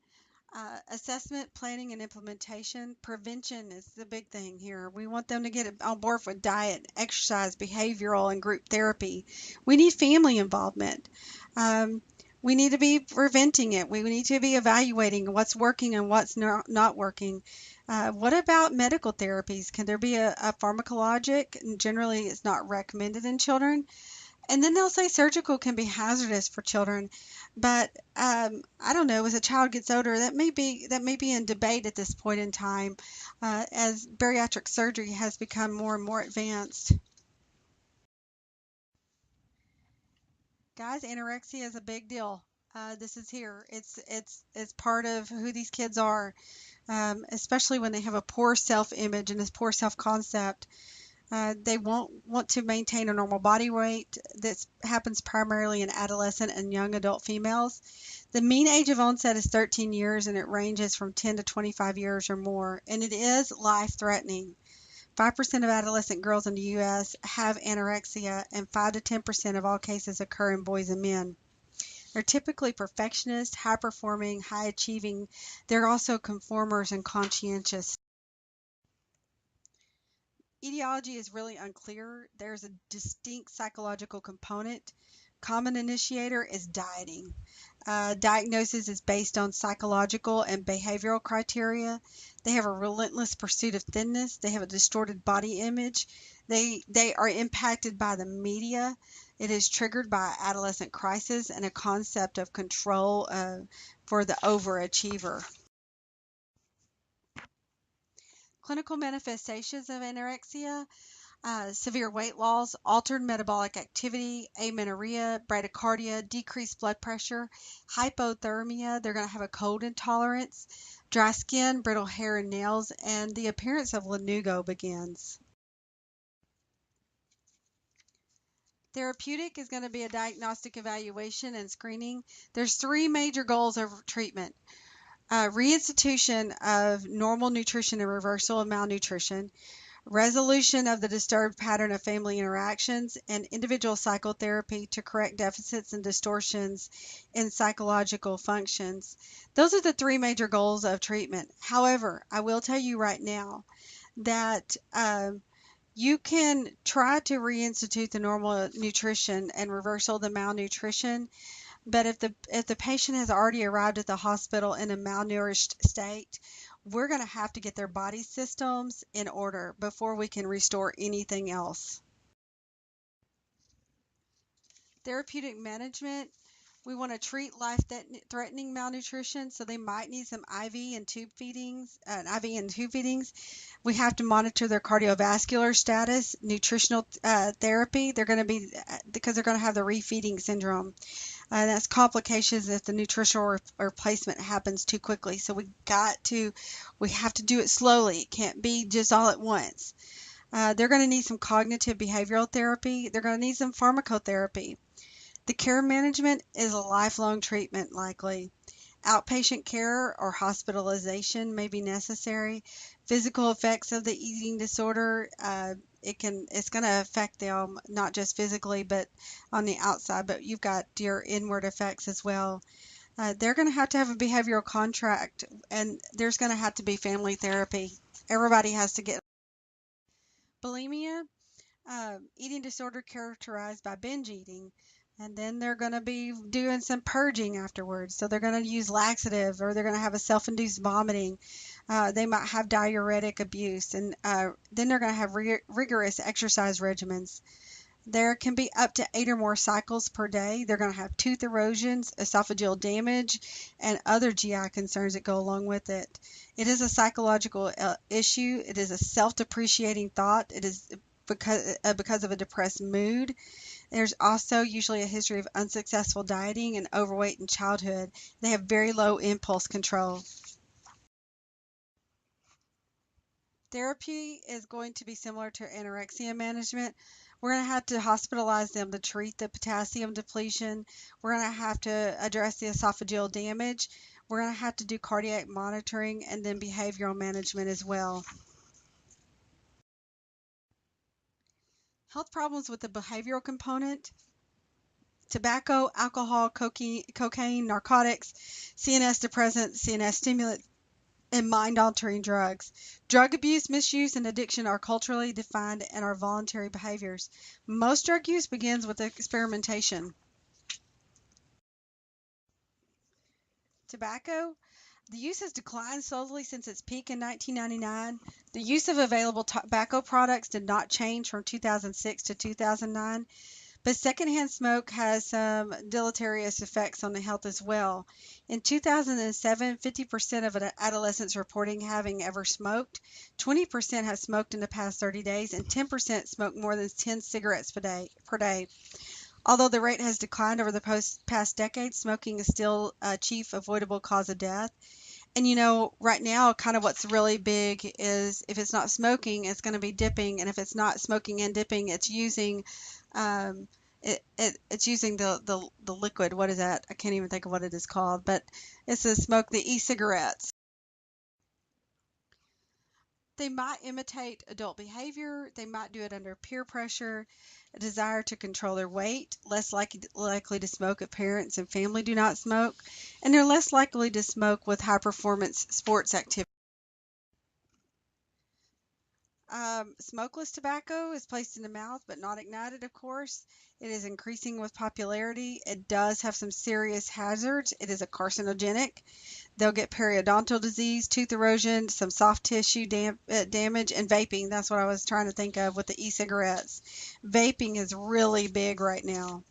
Assessment, planning, and implementation. Prevention is the big thing here. We want them to get on board with diet, exercise, behavioral, and group therapy. We need family involvement. Um, we need to be preventing it. We need to be evaluating what's working and what's not working. What about medical therapies? Can there be a pharmacologic? And generally, it's not recommended in children. And then they'll say surgical can be hazardous for children, but I don't know. As a child gets older, that may be in debate at this point in time, as bariatric surgery has become more and more advanced. Guys, anorexia is a big deal. This is here. It's part of who these kids are, especially when they have a poor self-image and this poor self-concept. They won't want to maintain a normal body weight. This happens primarily in adolescent and young adult females. The mean age of onset is 13 years, and it ranges from 10 to 25 years or more, and it is life-threatening. 5% of adolescent girls in the U.S. have anorexia, and 5 to 10% of all cases occur in boys and men. They're typically perfectionists, high-performing, high-achieving. They're also conformers and conscientious. Etiology is really unclear. There's a distinct psychological component. Common initiator is dieting. Diagnosis is based on psychological and behavioral criteria. They have a relentless pursuit of thinness. They have a distorted body image. They are impacted by the media. It is triggered by adolescent crisis and a concept of control for the overachiever. Clinical manifestations of anorexia: severe weight loss, altered metabolic activity, amenorrhea, bradycardia, decreased blood pressure, hypothermia. They're going to have a cold intolerance, dry skin, brittle hair and nails, and the appearance of lanugo begins. Therapeutic is going to be a diagnostic evaluation and screening. There's three major goals of treatment: reinstitution of normal nutrition and reversal of malnutrition, resolution of the disturbed pattern of family interactions, and individual psychotherapy to correct deficits and distortions in psychological functions. Those are the three major goals of treatment. However, I will tell you right now that You can try to reinstitute the normal nutrition and reversal the malnutrition, but if the patient has already arrived at the hospital in a malnourished state, we're going to have to get their body systems in order before we can restore anything else. Therapeutic management, we want to treat life-threatening malnutrition, so they might need some IV and tube feedings. We have to monitor their cardiovascular status, nutritional therapy. They're going to be because they're going to have the refeeding syndrome. That's complications if the nutritional replacement happens too quickly. So we have to do it slowly. It can't be just all at once. They're going to need some cognitive behavioral therapy. They're going to need some pharmacotherapy. The care management is a lifelong treatment likely. Outpatient care or hospitalization may be necessary. Physical effects of the eating disorder, it's going to affect them not just physically but on the outside, but you've got your inward effects as well. They're going to have a behavioral contract, and there's going to have to be family therapy. Everybody has to get bulimia. Eating disorder characterized by binge eating. And then they're going to be doing some purging afterwards. So they're going to use laxative, or they're going to have a self-induced vomiting. They might have diuretic abuse. And then they're going to have rigorous exercise regimens. There can be up to 8 or more cycles per day. They're going to have tooth erosions, esophageal damage, and other GI concerns that go along with it. It is a psychological issue. It is a self-depreciating thought. It is because of a depressed mood. There's also usually a history of unsuccessful dieting and overweight in childhood. They have very low impulse control. Therapy is going to be similar to anorexia management. We're going to have to hospitalize them to treat the potassium depletion. We're going to have to address the esophageal damage. We're going to have to do cardiac monitoring and then behavioral management as well. Health problems with the behavioral component: tobacco, alcohol, cocaine, narcotics, CNS depressants, CNS stimulants, and mind-altering drugs. Drug abuse, misuse, and addiction are culturally defined and are voluntary behaviors. Most drug use begins with experimentation. Tobacco. The use has declined slowly since its peak in 1999. The use of available tobacco products did not change from 2006 to 2009. But secondhand smoke has some deleterious effects on the health as well. In 2007, 50% of adolescents reporting having ever smoked, 20% have smoked in the past 30 days, and 10% smoke more than 10 cigarettes per day. Although the rate has declined over the past decade, smoking is still a chief avoidable cause of death. And right now, kind of what's really big is if it's not smoking, it's going to be dipping, and if it's not smoking and dipping, it's using um, it's using the liquid. What is that? I can't even think of what it is called, but it's the e-cigarettes. They might imitate adult behavior. They might do it under peer pressure, a desire to control their weight, less likely to smoke if parents and family do not smoke, and they're less likely to smoke with high performance sports activity. Smokeless tobacco is placed in the mouth but not ignited, of course. It is increasing with popularity. It does have some serious hazards. It is a carcinogenic. They'll get periodontal disease, tooth erosion, some soft tissue damage, and vaping. That's what I was trying to think of with the e-cigarettes. Vaping is really big right now.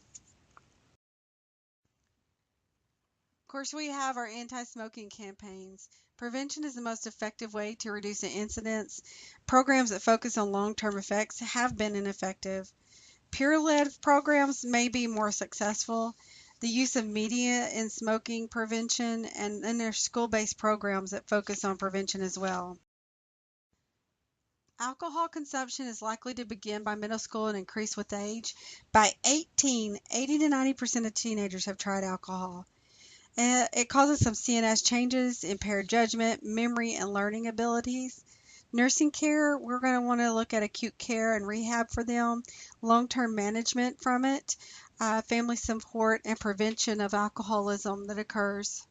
Of course, we have our anti-smoking campaigns. Prevention is the most effective way to reduce the incidence. Programs that focus on long-term effects have been ineffective. Peer-led programs may be more successful. The use of media in smoking prevention, and then there's school-based programs that focus on prevention as well. Alcohol consumption is likely to begin by middle school and increase with age. By 18, 80 to 90% of teenagers have tried alcohol. It causes some CNS changes, impaired judgment, memory, and learning abilities. Nursing care, we're going to want to look at acute care and rehab for them, long-term management from it, family support, and prevention of alcoholism that occurs.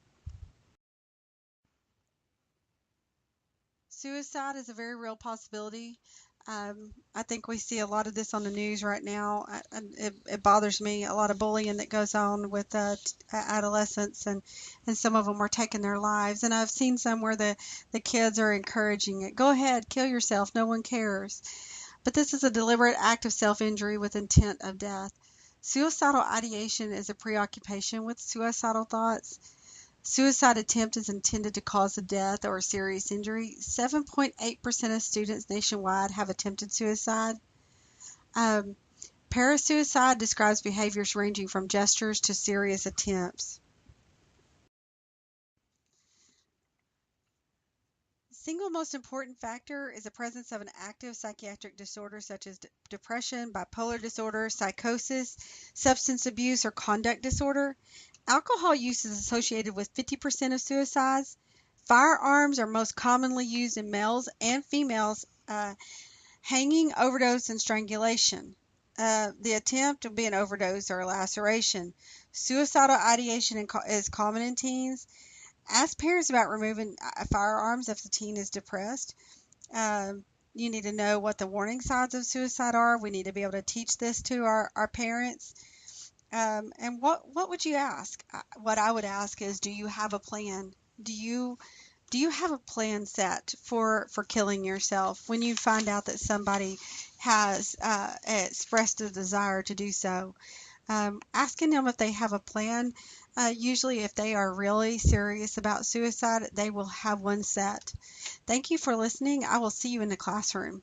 Suicide is a very real possibility. I think we see a lot of this on the news right now. And it bothers me, a lot of bullying that goes on with adolescents, and some of them are taking their lives. And I've seen some where the kids are encouraging it. Go ahead, kill yourself. No one cares. But this is a deliberate act of self-injury with intent of death. Suicidal ideation is a preoccupation with suicidal thoughts. Suicide attempt is intended to cause a death or a serious injury. 7.8% of students nationwide have attempted suicide. Um, Parasuicide describes behaviors ranging from gestures to serious attempts. The single most important factor is the presence of an active psychiatric disorder such as depression, bipolar disorder, psychosis, substance abuse, or conduct disorder. Alcohol use is associated with 50% of suicides. Firearms are most commonly used in males and females. Hanging, overdose, and strangulation. The attempt will be an overdose or a laceration. Suicidal ideation is common in teens. Ask parents about removing firearms if the teen is depressed. You need to know what the warning signs of suicide are. We need to be able to teach this to our parents. And what would you ask? What I would ask is, do you have a plan? Do you have a plan set for killing yourself when you find out that somebody has expressed a desire to do so? Asking them if they have a plan. Usually, if they are really serious about suicide, they will have one set. Thank you for listening. I will see you in the classroom.